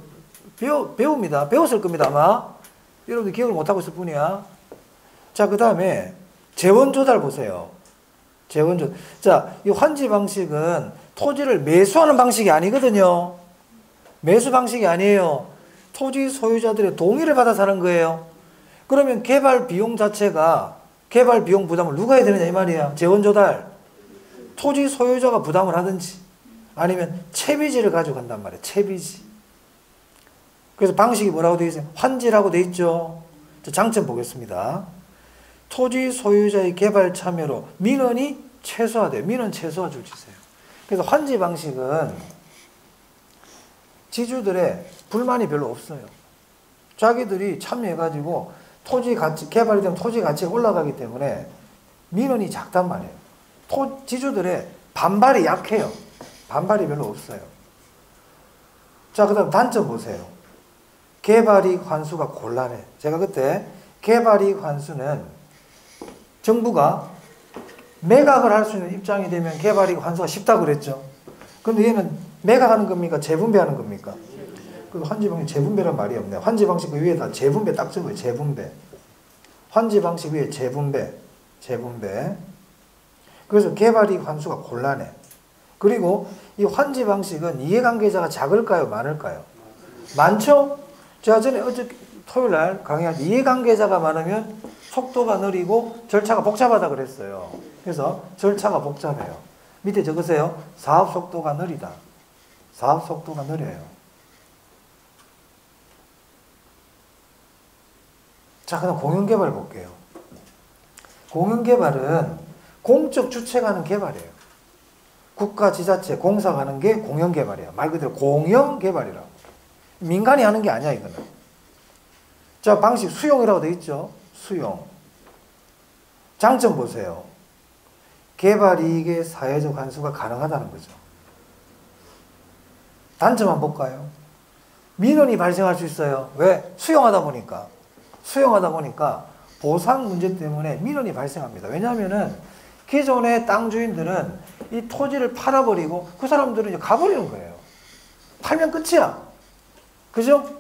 배웁니다. 배웠을 겁니다, 아마. 여러분들 기억을 못하고 있을 뿐이야. 자, 그 다음에 재원 조달 보세요. 재원 조달. 자, 이 환지 방식은 토지를 매수하는 방식이 아니거든요. 매수 방식이 아니에요. 토지 소유자들의 동의를 받아서 하는 거예요. 그러면 개발 비용 자체가, 개발 비용 부담을 누가 해야 되느냐 이 말이야. 재원 조달. 토지 소유자가 부담을 하든지 아니면 채비지를 가지고 간단 말이에요. 채비지. 그래서 방식이 뭐라고 되어 있어요? 환지라고 되어 있죠. 장점 보겠습니다. 토지 소유자의 개발 참여로 민원이 최소화돼요. 민원 최소화 조치세요. 그래서 환지 방식은 지주들의 불만이 별로 없어요. 자기들이 참여해가지고 토지 가치, 개발이 되면 토지 가치가 올라가기 때문에 민원이 작단 말이에요. 지주들의 반발이 약해요. 반발이 별로 없어요. 자, 그 다음 단점 보세요. 개발이익 환수가 곤란해. 제가 그때 개발이익 환수는 정부가 매각을 할 수 있는 입장이 되면 개발이익 환수가 쉽다고 그랬죠. 근데 얘는 매각하는 겁니까? 재분배하는 겁니까? 그 환지 방식 재분배란 말이 없네. 환지 방식 위에다 재분배 딱 적어요. 재분배. 환지 방식 위에 재분배. 재분배. 그래서 개발이익 환수가 곤란해. 그리고 이 환지 방식은 이해관계자가 작을까요? 많을까요? 많죠? 제가 전에 토요일 날 강의할 이해관계자가 많으면 속도가 느리고 절차가 복잡하다 그랬어요. 그래서 절차가 복잡해요. 밑에 적으세요. 사업 속도가 느리다. 사업 속도가 느려요. 자, 그럼 공영개발 볼게요. 공영개발은 공적 주체가 하는 개발이에요. 국가, 지자체, 공사가 하는 게 공영개발이에요. 말 그대로 공영개발이라고. 민간이 하는 게 아니야, 이거는. 자, 방식 수용이라고 되어 있죠. 수용. 장점 보세요. 개발이익의 사회적 환수가 가능하다는 거죠. 단점 한번 볼까요? 민원이 발생할 수 있어요. 왜? 수용하다 보니까. 수용하다 보니까 보상 문제 때문에 민원이 발생합니다. 왜냐하면은 기존의 땅 주인들은 이 토지를 팔아버리고 그 사람들은 이제 가버리는 거예요. 팔면 끝이야. 그죠?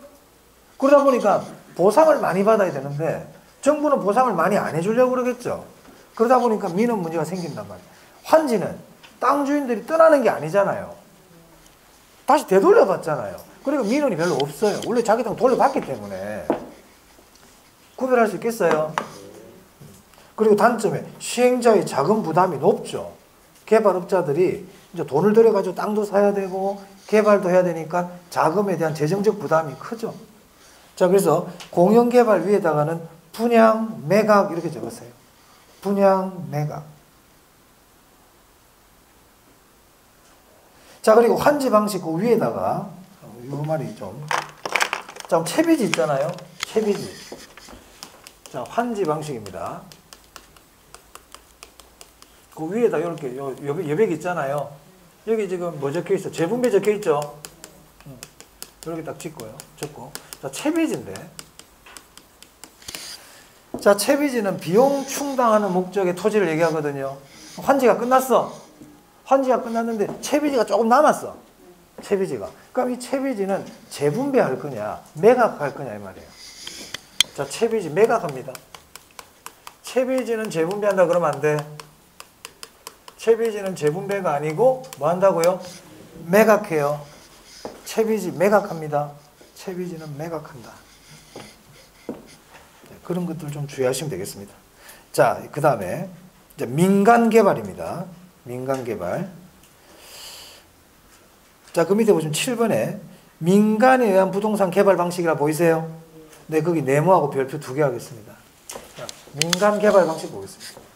그러다 보니까 보상을 많이 받아야 되는데 정부는 보상을 많이 안 해주려고 그러겠죠. 그러다 보니까 민원 문제가 생긴단 말이에요. 환지는 땅 주인들이 떠나는 게 아니잖아요. 다시 되돌려받잖아요. 그리고 민원이 별로 없어요. 원래 자기 땅 돌려받기 때문에. 구별할 수 있겠어요? 그리고 단점에 시행자의 자금 부담이 높죠. 개발업자들이 이제 돈을 들여가지고 땅도 사야 되고 개발도 해야 되니까 자금에 대한 재정적 부담이 크죠. 자, 그래서 공영개발 위에다가는 분양, 매각 이렇게 적었어요. 분양, 매각. 자, 그리고 환지 방식 그 위에다가 이 말이 좀, 자, 채비지 있잖아요. 채비지. 자, 환지 방식입니다. 그 위에다 이렇게 여백 있잖아요. 여기 지금 뭐 적혀 있어? 재분배 적혀 있죠. 이렇게 딱 찍고요. 적고. 자, 채비지인데. 자, 채비지는 비용 충당하는 목적의 토지를 얘기하거든요. 환지가 끝났어. 환지가 끝났는데 채비지가 조금 남았어. 채비지가. 그럼 이 채비지는 재분배할 거냐, 매각할 거냐 이 말이에요. 자, 채비지 매각합니다. 채비지는 재분배한다 그러면 안 돼. 채비지는 재분배가 아니고 뭐 한다고요? 매각해요. 채비지 매각합니다. 채비지는 매각한다. 그런 것들 좀 주의하시면 되겠습니다. 자, 그 다음에 민간개발입니다. 민간개발. 자, 그 밑에 보시면 7번에 민간에 의한 부동산 개발 방식이라 보이세요? 네, 거기 네모하고 별표 2개 하겠습니다. 자, 민간개발 방식 보겠습니다.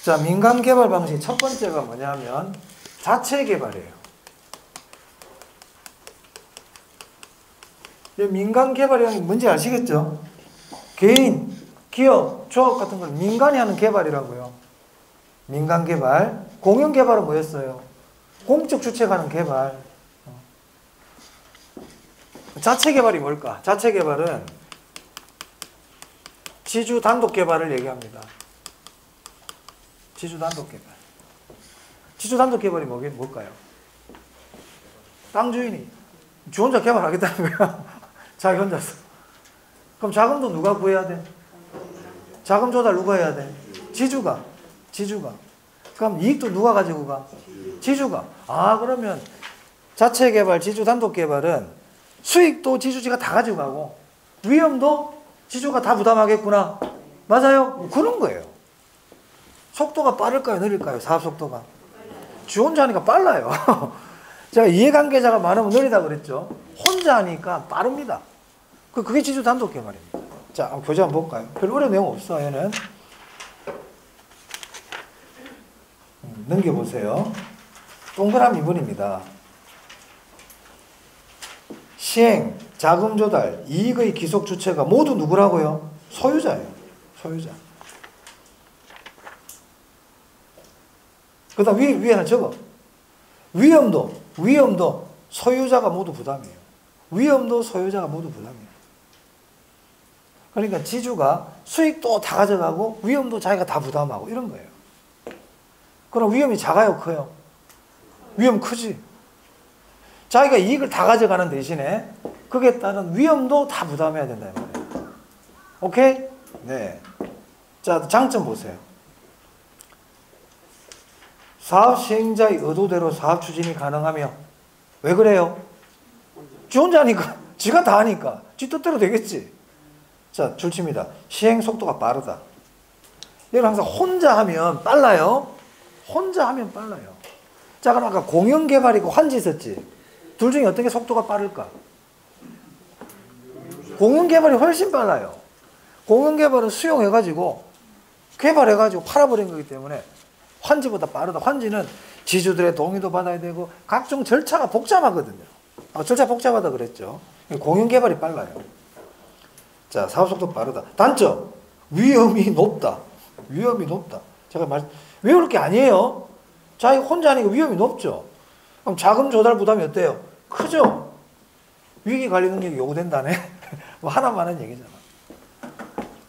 자, 민간개발 방식 첫 번째가 뭐냐면 자체개발이에요. 민간개발이라는 게 뭔지 아시겠죠? 개인, 기업, 조합 같은 걸 민간이 하는 개발이라고요. 민간개발. 공영개발은 뭐였어요? 공적 주체가 하는 개발. 자체개발이 뭘까? 자체개발은 지주 단독개발을 얘기합니다. 지주 단독개발. 지주 단독개발이 뭘까요? 땅 주인이 지 혼자 개발하겠다는 거야. 자기 혼자서. 그럼 자금도 누가 구해야 돼? 자금 조달 누가 해야 돼? 지주가. 그럼 이익도 누가 가지고 가? 지주가. 아, 그러면 자체개발, 지주 단독개발은 수익도 지주지가 다 가지고 가고 위험도 지주가 다 부담하겠구나. 맞아요? 그런 거예요. 속도가 빠를까요? 느릴까요? 사업 속도가. 지 혼자 하니까 빨라요. 제가 이해관계자가 많으면 느리다 그랬죠. 혼자 하니까 빠릅니다. 그게 지주 단독 개발입니다. 자, 한번 교재 한번 볼까요? 별로 어려운 내용 없어, 얘는. 넘겨보세요. 동그라미 2번입니다. 시행, 자금 조달, 이익의 기속 주체가 모두 누구라고요? 소유자예요. 소유자. 그 다음 위에 하나 적어. 위험도 소유자가 모두 부담이에요. 위험도 소유자가 모두 부담이에요. 그러니까 지주가 수익도 다 가져가고 위험도 자기가 다 부담하고 이런 거예요. 그럼 위험이 작아요, 커요? 위험 크지. 자기가 이익을 다 가져가는 대신에 거기에 따른 위험도 다 부담해야 된다는 거예요. 오케이? 네. 자, 장점 보세요. 사업 시행자의 의도대로 사업 추진이 가능하며 왜 그래요? 지 혼자 하니까. 지가 다 하니까. 지 뜻대로 되겠지. 자, 줄칩니다. 시행 속도가 빠르다. 얘는 항상 혼자 하면 빨라요. 혼자 하면 빨라요. 자, 그럼 아까 공영개발이고 환지 있었지. 둘 중에 어떤 게 속도가 빠를까? 공영개발이 훨씬 빨라요. 공영개발은 수용해가지고 개발해가지고 팔아버린 거기 때문에 환지보다 빠르다. 환지는 지주들의 동의도 받아야 되고 각종 절차가 복잡하거든요. 절차 복잡하다 그랬죠. 공영개발이 빨라요. 자, 사업속도 빠르다. 단점, 위험이 높다. 위험이 높다. 제가 외울 게 아니에요. 자기 혼자 하니까 위험이 높죠. 그럼 자금 조달 부담이 어때요? 크죠. 위기 관리 능력이 요구된다네. 뭐 하나만 하는 얘기잖아.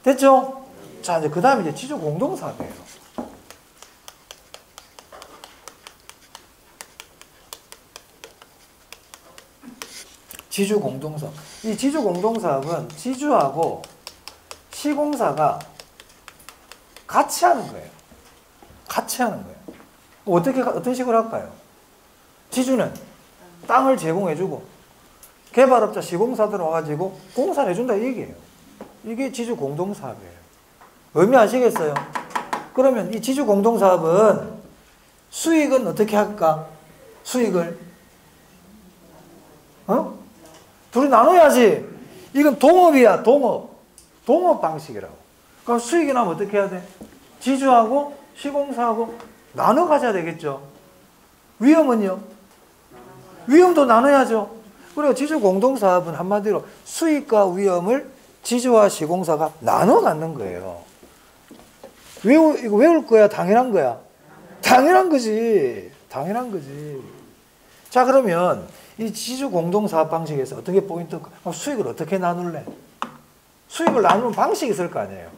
됐죠? 자, 이제 그 다음에 이제 지주 공동사업이에요. 지주 공동사업. 이 지주 공동사업은 지주하고 시공사가 같이 하는 거예요. 같이 하는 거예요. 어떤 식으로 할까요? 지주는 땅을 제공해주고 개발업자 시공사들은 와가지고 공사를 해준다 이 얘기예요. 이게 지주 공동사업이에요. 의미 아시겠어요? 그러면 이 지주 공동사업은 수익은 어떻게 할까? 수익을 둘이 나눠야지. 이건 동업이야, 동업. 동업 방식이라고. 그럼 수익이 나면 어떻게 해야 돼? 지주하고 시공사하고 나눠 가져야 되겠죠. 위험은요? 위험도 나눠야죠. 그리고 지주 공동사업은 한마디로 수익과 위험을 지주와 시공사가 나눠 갖는 거예요. 이거 외울 거야? 당연한 거야? 당연한 거지. 당연한 거지. 자, 그러면 이 지주 공동사업 방식에서 어떤 게 포인트일까? 수익을 어떻게 나눌래? 수익을 나누는 방식이 있을 거 아니에요.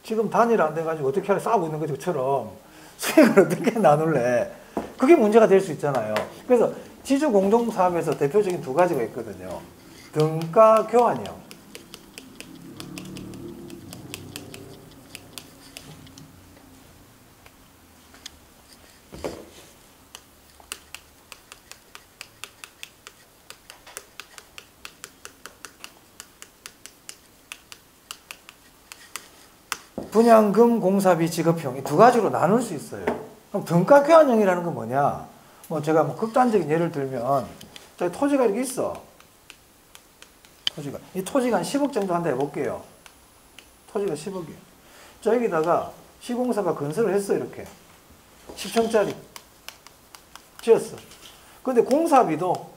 지금 단일 안 돼가지고 어떻게 하려 싸우고 있는 것처럼 수익을 어떻게 나눌래? 그게 문제가 될 수 있잖아요. 그래서 지주 공동사업에서 대표적인 두 가지가 있거든요. 등가 교환형. 분양금 공사비 지급형 이 두 가지로 나눌 수 있어요. 그럼 등가 교환형이라는 건 뭐냐? 제가 극단적인 예를 들면 저기 토지가 이렇게 있어. 이 토지가 한 10억 정도 한다 해볼게요. 토지가 10억이에요. 자, 여기다가 시공사가 건설을 했어. 이렇게 10층짜리 지었어. 근데 공사비도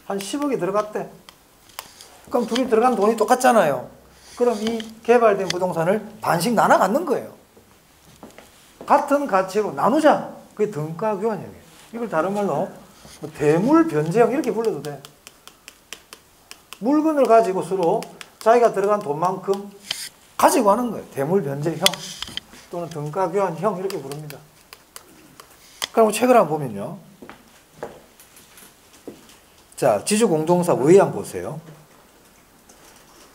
한 10억이 들어갔대. 그럼 둘이 들어간 돈이 똑같잖아요. 그럼 이 개발된 부동산을 반씩 나눠 갖는 거예요. 같은 가치로 나누자. 그게 등가 교환형이에요. 이걸 다른 말로 대물 변제형 이렇게 불러도 돼. 물건을 가지고 서로 자기가 들어간 돈만큼 가지고 하는 거예요. 대물 변제형 또는 등가 교환형 이렇게 부릅니다. 그럼 책을 한번 보면요. 자, 지주 공동사업 의의안 보세요.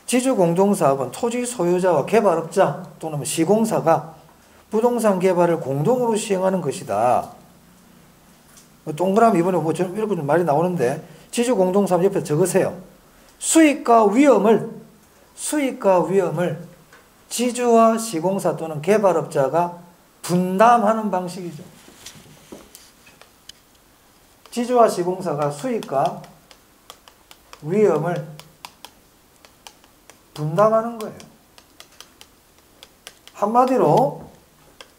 지주 공동사업은 토지 소유자와 개발업자 또는 시공사가 부동산 개발을 공동으로 시행하는 것이다. 동그라미 이번에 이렇게 좀 말이 나오는데 지주 공동사업 옆에 적으세요. 수익과 위험을 지주와 시공사 또는 개발업자가 분담하는 방식이죠. 지주와 시공사가 수익과 위험을 분담하는 거예요. 한마디로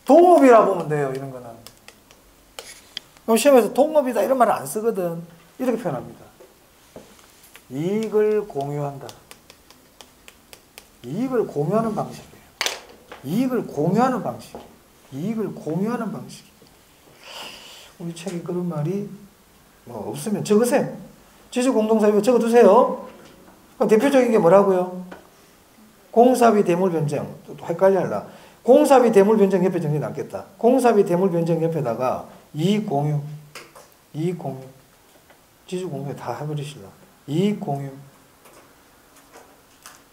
동업이라 보면 돼요. 이런 거는. 그럼 시험에서 동업이다 이런 말을 안 쓰거든. 이렇게 표현합니다. 이익을 공유한다. 이익을 공유하는 방식이에요. 이익을 공유하는 방식. 이익을 공유하는 방식. 우리 책에 그런 말이 없으면 적으세요. 지주 공동사업에 적어두세요. 그럼 대표적인 게 뭐라고요? 공사비 대물 변경. 또 헷갈려 할라. 공사비 대물 변경 옆에 정리 남겠다. 공사비 대물 변경 옆에다가 이익 공유. 이익 공유. 지주 공유 다 해버리실라. 이익 공유.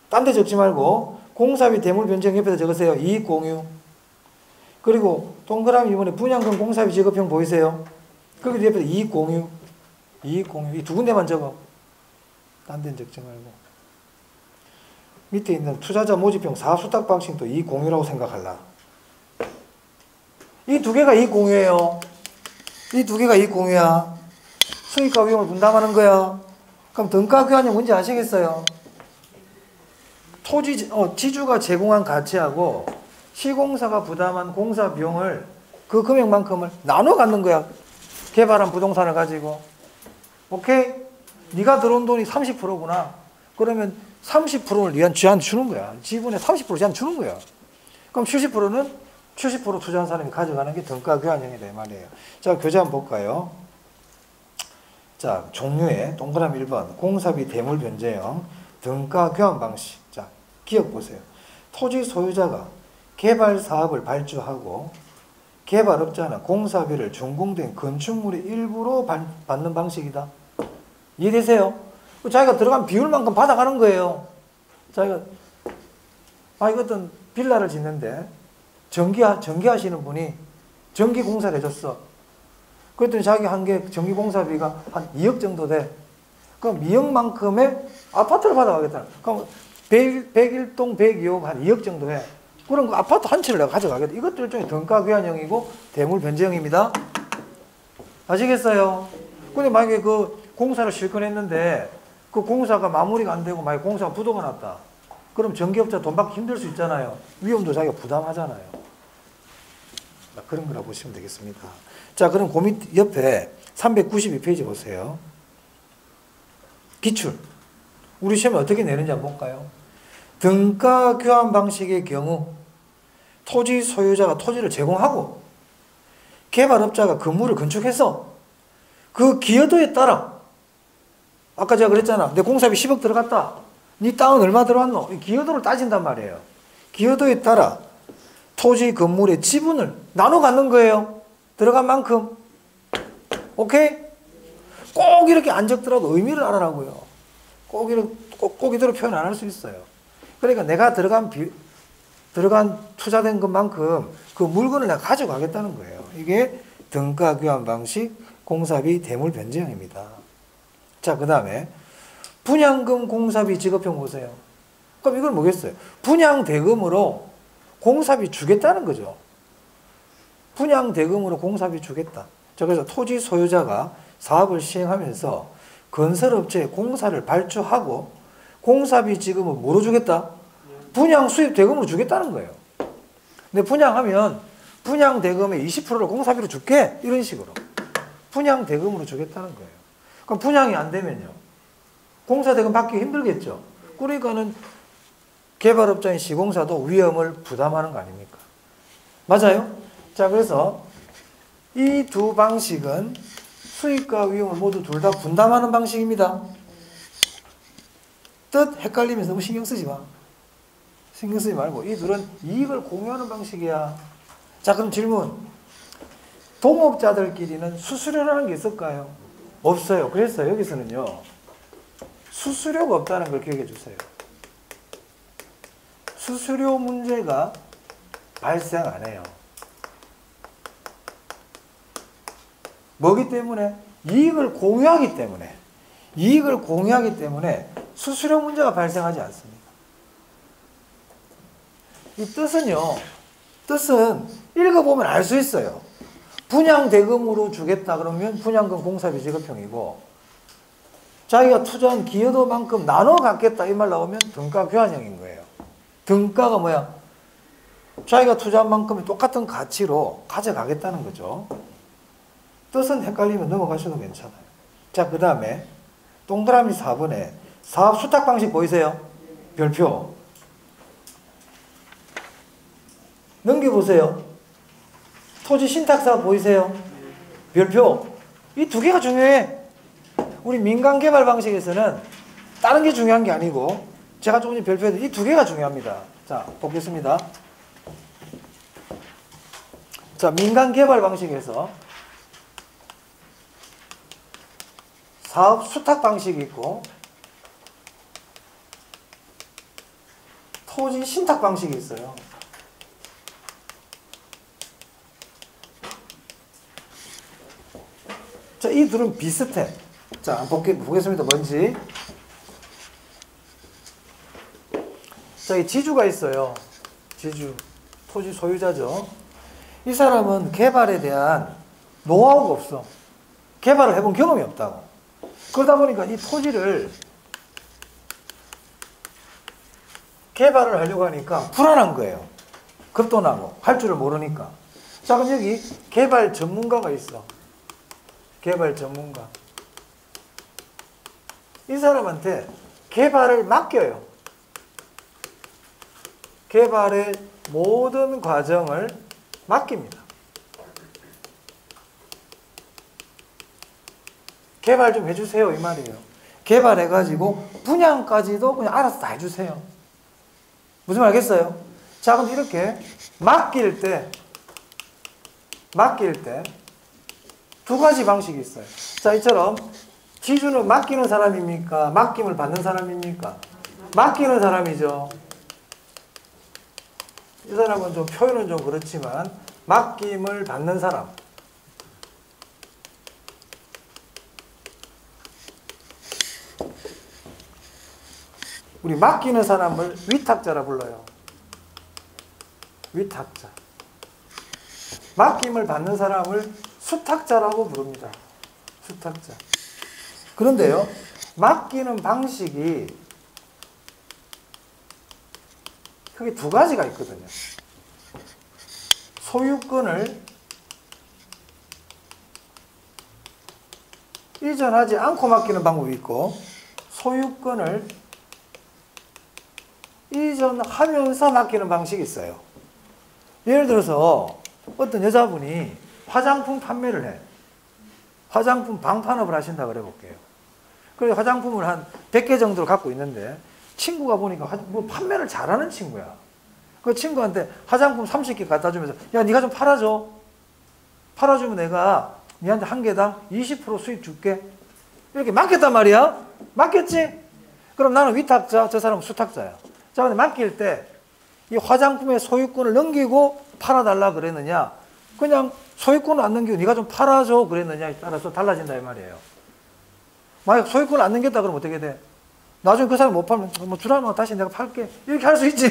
딴 데 적지 말고 공사비 대물 변경 옆에다 적으세요. 이익 공유. 그리고 동그라미 이번에 분양금 공사비 지급형 보이세요? 거기 옆에다 이익 공유. 이익 공유. 이 두 군데만 적어. 딴 데는 적지 말고. 밑에 있는 투자자 모집형 사업수탁 방식도 이익 공유라고 생각할라. 이 두 개가 이익 공유예요. 이 두 개가 이익 공유야. 수익과 위험을 분담하는 거야. 그럼 등가 교환이 뭔지 아시겠어요? 지주가 제공한 가치하고 시공사가 부담한 공사 비용을 그 금액만큼을 나눠 갖는 거야. 개발한 부동산을 가지고. 오케이? 네가 들어온 돈이 30%구나. 그러면 30%를 쟤한테 주는 거야. 지분의 30% 쟤한테 주는 거야. 그럼 70%는 70% 투자한 사람이 가져가는 게 등가 교환형이다 이 말이에요. 자, 교재 한번 볼까요? 자, 종류에 동그라미 1번 공사비 대물 변제형 등가 교환 방식. 자, 기억 보세요. 토지 소유자가 개발 사업을 발주하고 개발업자는 공사비를 준공된 건축물의 일부로 받는 방식이다. 이해되세요? 자기가 들어간 비율만큼 받아가는 거예요. 자기가 이거 어떤 빌라를 짓는데 전기하시는 분이 전기 공사를 해줬어. 그랬더니 자기 한 개 전기 공사비가 한 2억 정도 돼. 그럼 2억만큼의 아파트를 받아가겠다. 그럼 101동 102호 한 2억 정도 해. 그럼 그 아파트 한 채를 내가 가져가겠다. 이것도 일종의 등가 교환형이고 대물 변제형입니다. 아시겠어요? 근데 만약에 그 공사를 실컷 했는데 그 공사가 마무리가 안 되고 만약에 공사가 부도가 났다. 그럼 전기업자 돈 받기 힘들 수 있잖아요. 위험도 자기가 부담하잖아요. 그런 거라 보시면 되겠습니다. 자, 그럼 그 밑 옆에 392페이지 보세요. 기출. 우리 시험에 어떻게 내는지 한번 볼까요? 등가 교환 방식의 경우 토지 소유자가 토지를 제공하고 개발업자가 건물을 건축해서 그 기여도에 따라 아까 제가 그랬잖아. 내 공사비 10억 들어갔다. 네 땅은 얼마 들어왔노? 기여도를 따진단 말이에요. 기여도에 따라 토지 건물의 지분을 나눠 갖는 거예요. 들어간 만큼. 오케이? 꼭 이렇게 안 적더라도 의미를 알아라고요. 꼭 이대로 표현 안 할 수 있어요. 그러니까 내가 들어간 투자된 것만큼 그 물건을 내가 가져가겠다는 거예요. 이게 등가 교환 방식 공사비 대물 변제형입니다. 자, 그 다음에 분양금 공사비 지급형 보세요. 그럼 이건 뭐겠어요? 분양대금으로 공사비 주겠다는 거죠. 분양대금으로 공사비 주겠다. 자, 그래서 토지 소유자가 사업을 시행하면서 건설업체에 공사를 발주하고 공사비 지급을 뭐로 주겠다? 분양 수입 대금으로 주겠다는 거예요. 근데 분양하면 분양 대금의 20%를 공사비로 줄게. 이런 식으로. 분양 대금으로 주겠다는 거예요. 그럼 분양이 안 되면요. 공사 대금 받기 힘들겠죠. 그러니까는 개발업자인 시공사도 위험을 부담하는 거 아닙니까? 맞아요? 자, 그래서 이 두 방식은 수익과 위험을 모두 둘 다 분담하는 방식입니다. 뜻 헷갈리면서 너무 신경 쓰지 마. 신경 쓰지 말고 이 둘은 이익을 공유하는 방식이야. 자, 그럼 질문. 동업자들끼리는 수수료라는 게 있을까요? 없어요. 그래서 여기서는요. 수수료가 없다는 걸 기억해 주세요. 수수료 문제가 발생 안 해요. 뭐기 때문에? 이익을 공유하기 때문에. 이익을 공유하기 때문에 수수료 문제가 발생하지 않습니다. 이 뜻은 읽어보면 알 수 있어요. 분양대금으로 주겠다 그러면 분양금 공사비 지급형이고 자기가 투자한 기여도만큼 나눠 갖겠다 이 말 나오면 등가 교환형인 거예요. 등가가 뭐야? 자기가 투자한 만큼의 똑같은 가치로 가져가겠다는 거죠. 뜻은 헷갈리면 넘어가셔도 괜찮아요. 자, 그 다음에 동그라미 4번에 사업 수탁 방식 보이세요? 별표. 넘겨보세요. 토지 신탁사업 보이세요? 별표. 이 두 개가 중요해. 우리 민간개발 방식에서는 다른 게 중요한 게 아니고 제가 조금 전에 별표해도 이 두 개가 중요합니다. 자, 보겠습니다. 자, 민간개발 방식에서 사업 수탁 방식이 있고 토지 신탁 방식이 있어요. 자, 이 둘은 비슷해. 자, 보겠습니다. 뭔지. 자, 이 지주가 있어요. 지주. 토지 소유자죠. 이 사람은 개발에 대한 노하우가 없어. 개발을 해본 경험이 없다고. 그러다 보니까 이 토지를 개발을 하려고 하니까 불안한 거예요. 겁도 나고 할 줄을 모르니까. 자, 그럼 여기 개발 전문가가 있어. 개발 전문가. 이 사람한테 개발을 맡겨요. 개발의 모든 과정을 맡깁니다. 개발 좀 해주세요 이 말이에요. 개발해가지고 분양까지도 그냥 알아서 다 해주세요. 무슨 말 알겠어요? 자, 근데 이렇게 맡길 때 두 가지 방식이 있어요. 자, 이처럼 지주는 맡기는 사람입니까? 맡김을 받는 사람입니까? 맡기는 사람이죠. 이 사람은 좀 표현은 좀 그렇지만 맡김을 받는 사람. 우리 맡기는 사람을 위탁자라 불러요. 위탁자. 맡김을 받는 사람을 수탁자라고 부릅니다. 수탁자. 그런데요, 맡기는 방식이 크게 두 가지가 있거든요. 소유권을 이전하지 않고 맡기는 방법이 있고, 소유권을 이전하면서 맡기는 방식이 있어요. 예를 들어서 어떤 여자분이 화장품 판매를 해. 화장품 방판업을 하신다 그래 볼게요. 그래서 화장품을 한 100개 정도를 갖고 있는데 친구가 보니까 뭐 판매를 잘하는 친구야. 그 친구한테 화장품 30개 갖다 주면서 야, 네가 좀 팔아줘. 팔아주면 내가 니한테 한 개당 20% 수익 줄게. 이렇게 맡겼단 말이야. 맡겼지? 그럼 나는 위탁자, 저 사람은 수탁자야. 자, 근데 맡길 때 이 화장품의 소유권을 넘기고 팔아달라 그랬느냐, 그냥 소유권을 안 넘기고 네가 좀 팔아줘 그랬느냐에 따라서 달라진다 이 말이에요. 만약 소유권을 안 넘겼다 그러면 어떻게 돼? 나중에 그 사람이 못 팔면 뭐 주라면 다시 내가 팔게 이렇게 할 수 있지.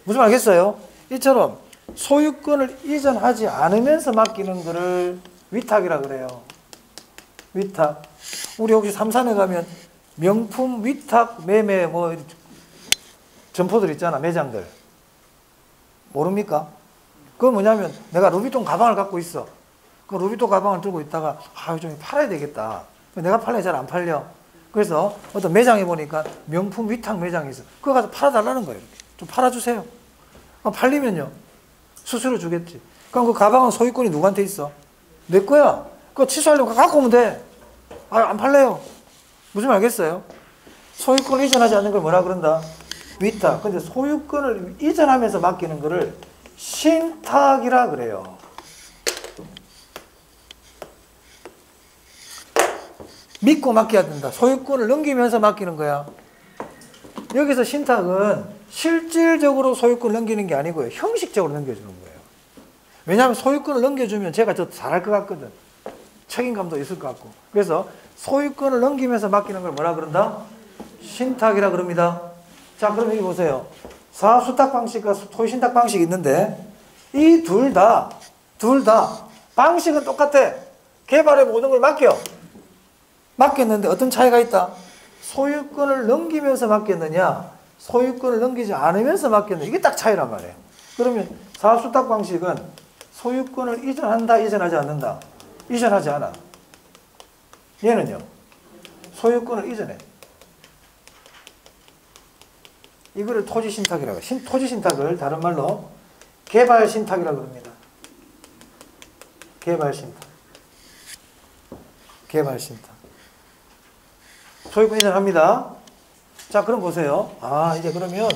무슨 말 알겠어요? 이처럼 소유권을 이전하지 않으면서 맡기는 거를 위탁이라 그래요. 위탁. 우리 혹시 삼산에 가면 명품 위탁 매매 뭐 점포들 있잖아, 매장들. 모릅니까? 그건 뭐냐면 내가 루비통 가방을 갖고 있어. 그 루비통 가방을 들고 있다가 좀 팔아야 되겠다. 내가 팔려야 잘 안 팔려. 그래서 어떤 매장에 보니까 명품 위탁 매장이 있어. 그거 가서 팔아달라는 거예요. 이렇게. 좀 팔아주세요. 팔리면요, 수수료 주겠지. 그럼 그 가방은 소유권이 누구한테 있어? 내 거야. 그거 취소하려면 갖고 오면 돼. 안 팔래요. 무슨 말 알겠어요? 소유권을 이전하지 않는 걸 뭐라 그런다? 위탁. 근데 소유권을 이전하면서 맡기는 거를 신탁이라 그래요. 믿고 맡겨야 된다. 소유권을 넘기면서 맡기는 거야. 여기서 신탁은 실질적으로 소유권을 넘기는 게 아니고요, 형식적으로 넘겨주는 거예요. 왜냐하면 소유권을 넘겨주면 제가 더 잘할 것 같거든. 책임감도 있을 것 같고. 그래서 소유권을 넘기면서 맡기는 걸 뭐라 그런다? 신탁이라 그럽니다. 자, 그럼 여기 보세요. 사수탁 방식과 토지신탁 방식이 있는데 이 둘 다 방식은 똑같아. 개발에 모든 걸 맡겼는데 어떤 차이가 있다? 소유권을 넘기면서 맡겼느냐, 소유권을 넘기지 않으면서 맡겼느냐, 이게 딱 차이란 말이에요. 그러면 사수탁 방식은 소유권을 이전한다, 이전하지 않는다? 이전하지 않아. 얘는요, 소유권을 이전해. 이거를 토지신탁이라고 해요. 토지신탁을 다른 말로 개발신탁이라고 합니다. 개발신탁. 소유권 이전합니다. 자, 그럼 보세요. 이제 그러면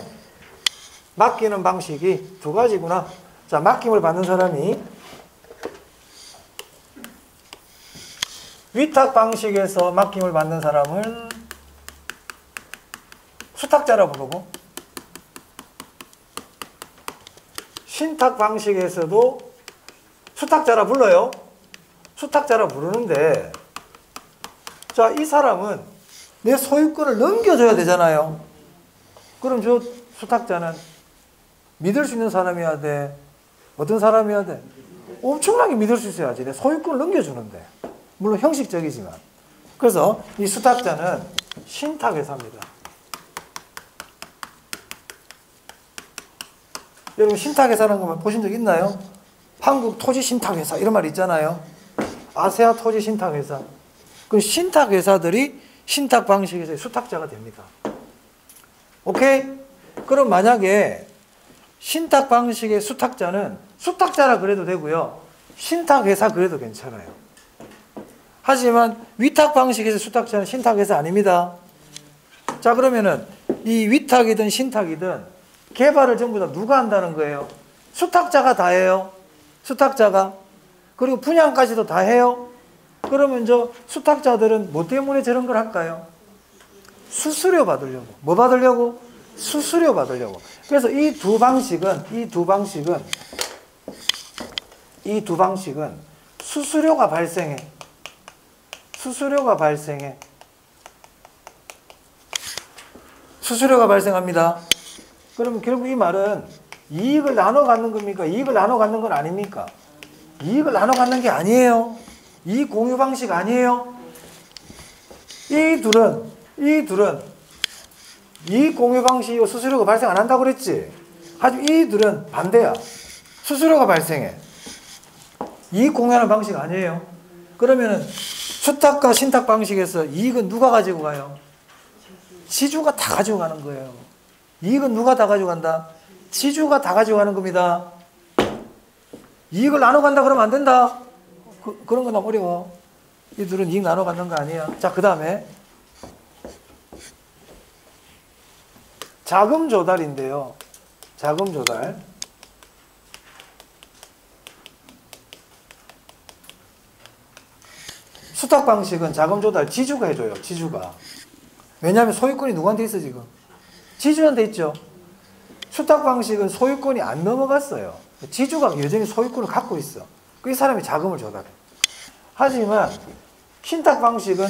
맡기는 방식이 두 가지구나. 자, 맡김을 받는 사람이 위탁 방식에서 맡김을 받는 사람은 수탁자라 부르고, 신탁 방식에서도 수탁자라 불러요. 수탁자라 부르는데, 자, 이 사람은 내 소유권을 넘겨줘야 되잖아요. 그럼 저 수탁자는 믿을 수 있는 사람이어야 돼? 어떤 사람이어야 돼? 엄청나게 믿을 수 있어야지. 내 소유권을 넘겨주는데. 물론 형식적이지만. 그래서 이 수탁자는 신탁회사입니다. 여러분, 신탁회사라는 거 보신 적 있나요? 한국토지신탁회사 이런 말 있잖아요. 아세아 토지신탁회사. 그 신탁회사들이 신탁 방식에서의 수탁자가 됩니다. 오케이? 그럼 만약에 신탁 방식의 수탁자는 수탁자라 그래도 되고요. 신탁회사 그래도 괜찮아요. 하지만 위탁 방식에서 수탁자는 신탁회사 아닙니다. 자, 그러면은 이 위탁이든 신탁이든 개발을 전부 다 누가 한다는 거예요? 수탁자가 다 해요. 수탁자가. 그리고 분양까지도 다 해요. 그러면 저 수탁자들은 뭐 때문에 저런 걸 할까요? 수수료 받으려고. 뭐 받으려고? 수수료 받으려고. 그래서 이 두 방식은 수수료가 발생해. 수수료가 발생합니다. 그러면 결국 이 말은 이익을 나눠 갖는 겁니까? 이익을 나눠 갖는 건 아닙니까? 이익을 나눠 갖는 게 아니에요. 이익 공유 방식 아니에요. 이 둘은 이익 공유 방식이고 수수료가 발생 안 한다고 그랬지. 하지만 이 둘은 반대야. 수수료가 발생해. 이익 공유하는 방식 아니에요. 그러면은 수탁과 신탁 방식에서 이익은 누가 가지고 가요? 지주가 다 가지고 가는 거예요. 이익은 누가 다 가지고 간다? 지주가 다 가지고 가는 겁니다. 이익을 나눠 간다 그러면 안 된다. 그런 건 너무 어려워. 이들은 이익 나눠 갖는 거 아니야. 자, 그 다음에 자금 조달인데요. 자금 조달. 수탁 방식은 자금 조달 지주가 해줘요. 지주가. 왜냐하면 소유권이 누구한테 있어 지금? 지주한테 있죠. 수탁 방식은 소유권이 안 넘어갔어요. 지주가 여전히 소유권을 갖고 있어. 그 사람이 자금을 조달해. 하지만 신탁 방식은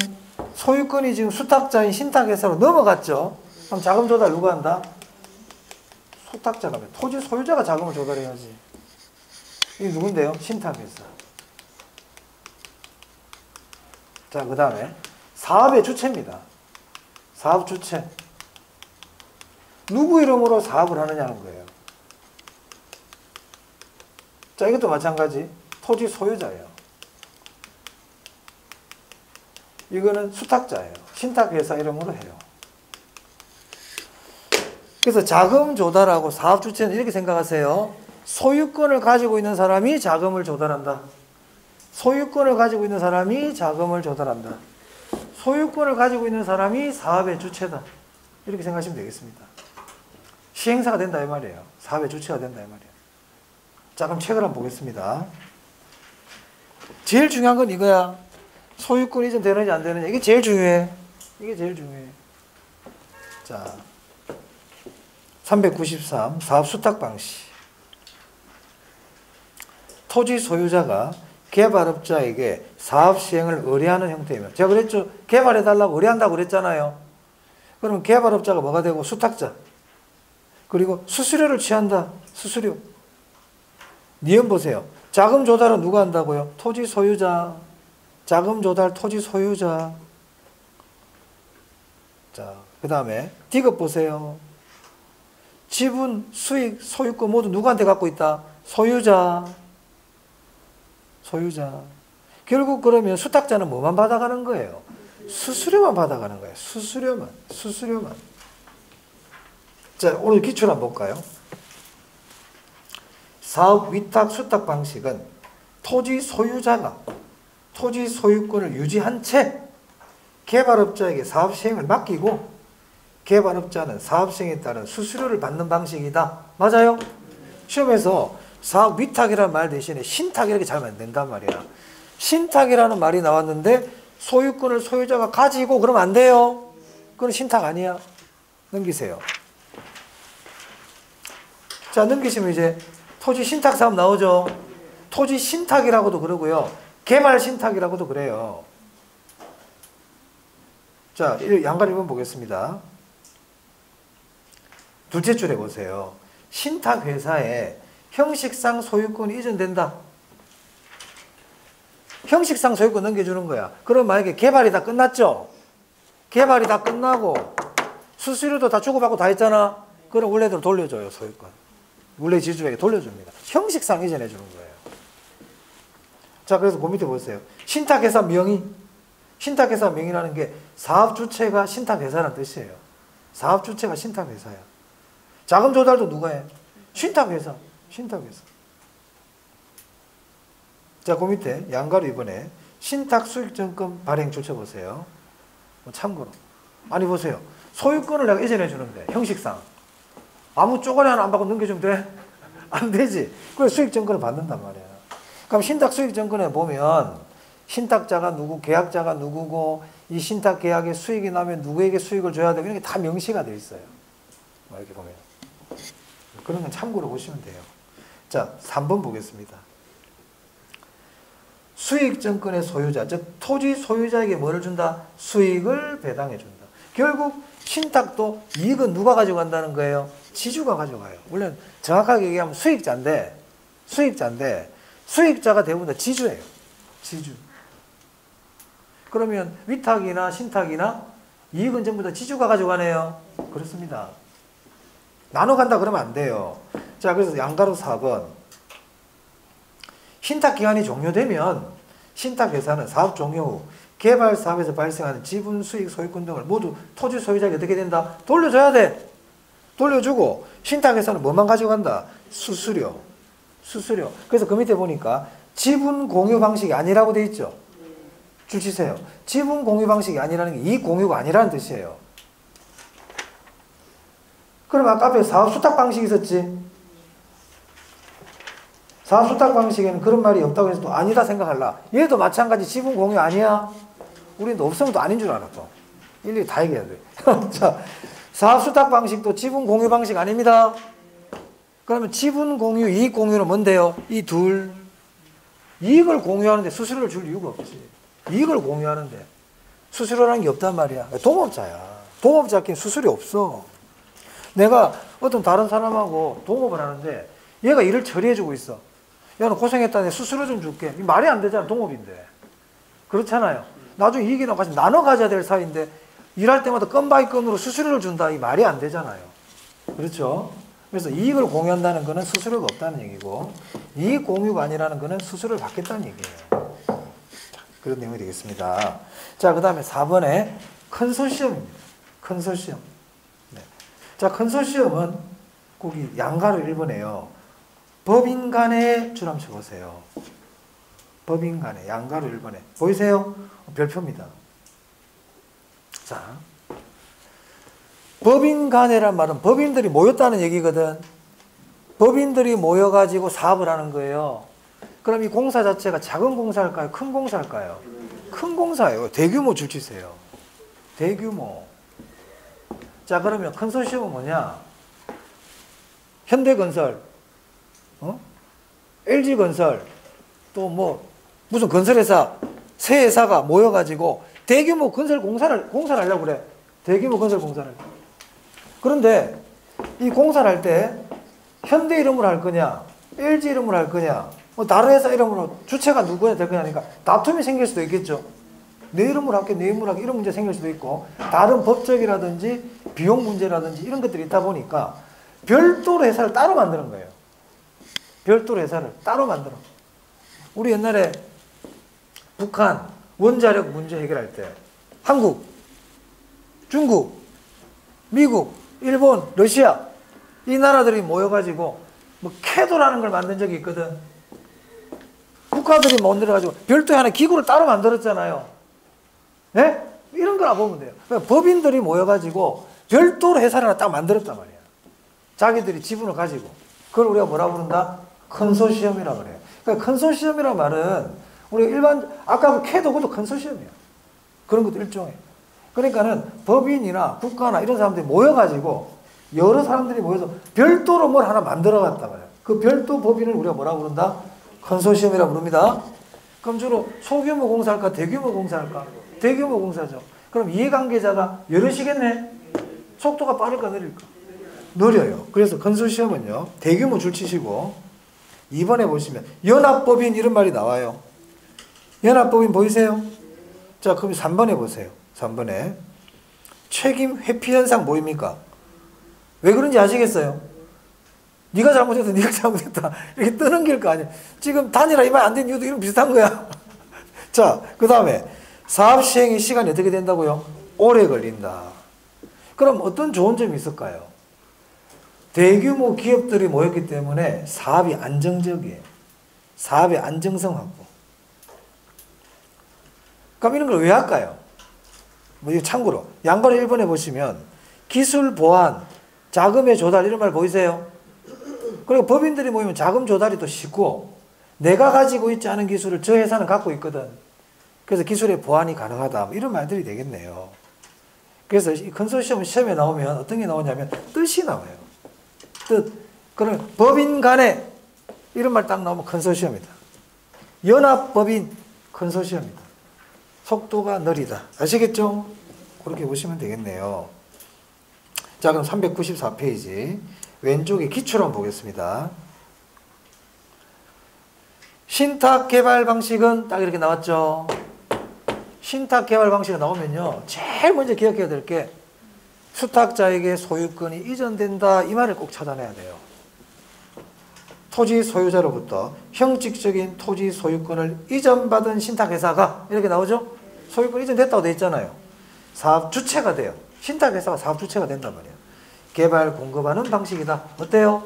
소유권이 지금 수탁자인 신탁회사로 넘어갔죠. 그럼 자금 조달 누가 한다? 수탁자가. 토지 소유자가 자금을 조달해야지. 이게 누군데요? 신탁회사. 자, 그 다음에 사업의 주체입니다. 사업 주체. 누구 이름으로 사업을 하느냐는 거예요. 자, 이것도 마찬가지. 토지 소유자예요. 이거는 수탁자예요. 신탁회사 이름으로 해요. 그래서 자금 조달하고 사업 주체는 이렇게 생각하세요. 소유권을 가지고 있는 사람이 자금을 조달한다. 소유권을 가지고 있는 사람이 자금을 조달한다. 소유권을 가지고 있는 사람이 사업의 주체다. 이렇게 생각하시면 되겠습니다. 시행사가 된다 이 말이에요. 사업의 주체가 된다 이 말이에요. 자, 그럼 책을 한번 보겠습니다. 제일 중요한 건 이거야. 소유권 이전 되느냐 안 되느냐. 이게 제일 중요해. 이게 제일 중요해. 자, 393 사업 수탁 방식. 토지 소유자가 개발업자에게 사업 시행을 의뢰하는 형태이며, 제가 그랬죠. 개발해달라고 의뢰한다고 그랬잖아요. 그러면 개발업자가 뭐가 되고? 수탁자. 그리고 수수료를 취한다. 수수료. 니은 보세요. 자금 조달은 누가 한다고요? 토지 소유자. 자금 조달 토지 소유자. 자, 그 다음에 디귿 보세요. 지분, 수익, 소유권 모두 누구한테 갖고 있다? 소유자. 소유자. 결국 그러면 수탁자는 뭐만 받아가는 거예요? 수수료만 받아가는 거예요. 수수료만. 자, 오늘 기출 한번 볼까요? 사업 위탁 수탁 방식은 토지 소유자가 토지 소유권을 유지한 채 개발업자에게 사업 시행을 맡기고 개발업자는 사업 시행에 따른 수수료를 받는 방식이다. 맞아요? 시험에서 사업 위탁이라는 말 대신에 신탁 이렇게 잘하면 안 된단 말이야. 신탁이라는 말이 나왔는데 소유권을 소유자가 가지고 그러면 안 돼요. 그건 신탁 아니야. 넘기세요. 자, 넘기시면 이제 토지 신탁 사업 나오죠. 토지 신탁이라고도 그러고요. 개발 신탁이라고도 그래요. 자, 양가리 한번 보겠습니다. 둘째 줄에 보세요. 신탁 회사에 형식상 소유권이 이전된다. 형식상 소유권 넘겨주는 거야. 그럼 만약에 개발이 다 끝났죠? 개발이 다 끝나고 수수료도 다 주고받고 다 했잖아. 그럼 원래대로 돌려줘요. 소유권. 원래 지주에게 돌려줍니다. 형식상 이전해 주는 거예요. 자, 그래서 그 밑에 보세요. 신탁회사 명의. 신탁회사 명의라는 게 사업 주체가 신탁회사라는 뜻이에요. 사업 주체가 신탁회사야. 자금 조달도 누가 해? 신탁회사. 신탁회사. 자, 그 밑에 양가로 이번에 신탁 수익증권 발행 조처 보세요. 참고로. 아니 보세요. 소유권을 내가 이전해 주는데 형식상 아무 쪼가리 하나 안 받고 넘겨주면 돼? 안 되지. 그래서 수익증권을 받는단 말이야. 그럼 신탁 수익증권에 보면 신탁자가 누구, 계약자가 누구고 이 신탁 계약에 수익이 나면 누구에게 수익을 줘야 되고 이런 게 다 명시가 되어 있어요. 이렇게 보면. 그런 건 참고로 보시면 돼요. 자, 3번 보겠습니다. 수익증권의 소유자, 즉 토지 소유자에게 뭐를 준다? 수익을 배당해 준다. 결국 신탁도 이익은 누가 가져간다는 거예요? 지주가 가져가요. 물론 정확하게 얘기하면 수익자인데 수익자가 대부분 다 지주예요. 지주. 그러면 위탁이나 신탁이나 이익은 전부 다 지주가 가져가네요. 그렇습니다. 나눠 간다 그러면 안 돼요. 자, 그래서 양가로 4번. 신탁 기간이 종료되면 신탁 회사는 사업 종료 후 개발 사업에서 발생하는 지분, 수익, 소유권 등을 모두 토지 소유자에게 어떻게 된다? 돌려줘야 돼. 돌려주고 신탁 회사는 뭐만 가져간다? 수수료. 그래서 그 밑에 보니까 지분 공유 방식이 아니라고 돼 있죠. 줄 치세요. 지분 공유 방식이 아니라는 게 이익 공유가 아니라는 뜻이에요. 그럼 아까 앞에 사업 수탁 방식이 있었지. 사업 수탁 방식에는 그런 말이 없다고 해서 또 아니다 생각할라. 얘도 마찬가지 지분 공유 아니야. 우리는 없으면 또 아닌 줄 알아 또. 일일이 다 얘기해야 돼. 자, 사업 수탁 방식도 지분 공유 방식 아닙니다. 그러면 지분 공유, 이익 공유는 뭔데요? 이 둘. 이익을 공유하는데 수수료를 줄 이유가 없지. 이익을 공유하는데 수수료라는 게 없단 말이야. 동업자야. 동업자끼리 수수료 없어. 내가 어떤 다른 사람하고 동업을 하는데 얘가 일을 처리해주고 있어. 야, 너 고생했다네. 수수료 좀 줄게. 말이 안 되잖아. 동업인데. 그렇잖아요. 나중에 이익이 나가서 나눠 가져야 될 사이인데 일할 때마다 건 바이 건으로 수수료를 준다. 이 말이 안 되잖아요. 그렇죠? 그래서 이익을 공유한다는 것은 수수료가 없다는 얘기고 이익 공유가 아니라는 것은 수수료를 받겠다는 얘기예요. 그런 내용이 되겠습니다. 자, 그 다음에 4번에 컨소시엄입니다. 컨소시엄. 네. 자, 컨소시엄은 거기 양가로 1번에요. 법인 간의 줄 한번 쳐보세요. 법인 간의 양가로 1번에. 보이세요? 별표입니다. 자, 법인 간에란 말은 법인들이 모였다는 얘기거든. 법인들이 모여가지고 사업을 하는 거예요. 그럼 이 공사 자체가 작은 공사일까요? 큰 공사일까요? 큰 공사예요. 대규모 줄치세요. 대규모. 자, 그러면 컨소시엄은 뭐냐? 현대건설, LG건설, 또 뭐 무슨 건설회사, 새 회사가 모여가지고 대규모 건설 공사를 하려고 그래. 대규모 건설 공사를. 그런데 이 공사를 할 때 현대 이름으로 할 거냐, LG 이름으로 할 거냐, 뭐 다른 회사 이름으로 주체가 누구야 될 거냐니까 다툼이 생길 수도 있겠죠. 내 이름으로 할게, 내 이름으로 할게 이런 문제 생길 수도 있고 다른 법적이라든지 비용 문제라든지 이런 것들이 있다 보니까 별도로 회사를 따로 만드는 거예요. 별도로 회사를 따로 만들어. 우리 옛날에 북한 원자력 문제 해결할 때 한국, 중국, 미국, 일본, 러시아 이 나라들이 모여가지고 뭐 캐도라는 걸 만든 적이 있거든. 국가들이 만들어가지고 별도의 하나 기구를 따로 만들었잖아요. 네? 이런 거나 보면 돼요. 그러니까 법인들이 모여가지고 별도로 회사를 하나 딱 만들었단 말이야. 자기들이 지분을 가지고. 그걸 우리가 뭐라고 부른다? 컨소시엄이라고 그래요. 그러니까 컨소시엄이라는 말은 우리가 일반 아까 캐도 그것도 컨소시엄이야. 그런 것도 일종의. 그러니까는 법인이나 국가나 이런 사람들이 모여가지고 여러 사람들이 모여서 별도로 뭘 하나 만들어갔단 말이야. 그 별도 법인을 우리가 뭐라고 부른다? 컨소시엄이라고 부릅니다. 그럼 주로 소규모 공사할까? 대규모 공사할까? 대규모 공사죠. 그럼 이해관계자가 여럿이겠네? 속도가 빠를까 느릴까? 느려요. 그래서 컨소시엄은요. 대규모 줄치시고 2번에 보시면 연합법인 이런 말이 나와요. 연합법인 보이세요? 자, 그럼 3번에 보세요. 3번에 책임 회피 현상 보입니까? 왜 그런지 아시겠어요? 네가 잘못했다, 네가 잘못했다 이렇게 떠넘길 거 아니야. 지금 단일화 이 말 안 된 이유도 이런 비슷한 거야. 자, 그 다음에 사업 시행의 시간이 어떻게 된다고요? 오래 걸린다. 그럼 어떤 좋은 점이 있을까요? 대규모 기업들이 모였기 때문에 사업이 안정적이에요. 사업의 안정성 확보. 그럼 이런 걸 왜 할까요? 뭐 이거 참고로 양가로 1번에 보시면 기술 보완, 자금의 조달 이런 말 보이세요? 그리고 법인들이 모이면 자금 조달이 또 쉽고 내가 가지고 있지 않은 기술을 저 회사는 갖고 있거든. 그래서 기술의 보완이 가능하다. 뭐 이런 말들이 되겠네요. 그래서 이 컨소시엄 시험에 나오면 어떤 게 나오냐면 뜻이 나와요. 뜻. 그러면 법인 간에 이런 말 딱 나오면 컨소시엄이다. 연합법인 컨소시엄이다. 속도가 느리다. 아시겠죠? 그렇게 보시면 되겠네요. 자, 그럼 394페이지 왼쪽에 기출 한번 보겠습니다. 신탁 개발 방식은 딱 이렇게 나왔죠. 신탁 개발 방식이 나오면요, 제일 먼저 기억해야 될 게 수탁자에게 소유권이 이전된다 이 말을 꼭 찾아내야 돼요. 토지 소유자로부터 형식적인 토지 소유권을 이전받은 신탁회사가 이렇게 나오죠. 소유권 이전됐다고 돼 있잖아요. 사업 주체가 돼요. 신탁회사가 사업 주체가 된단 말이에요. 개발 공급하는 방식이다. 어때요?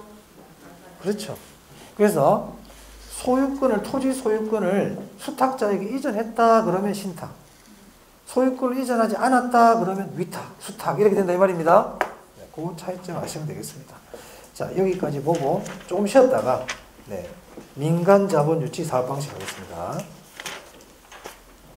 그렇죠. 그래서 소유권을, 토지 소유권을 수탁자에게 이전했다 그러면 신탁, 소유권을 이전하지 않았다 그러면 위탁, 수탁 이렇게 된다 이 말입니다. 네, 그 차이점 아시면 되겠습니다. 자, 여기까지 보고 조금 쉬었다가 민간 자본 유치 사업 방식 하겠습니다.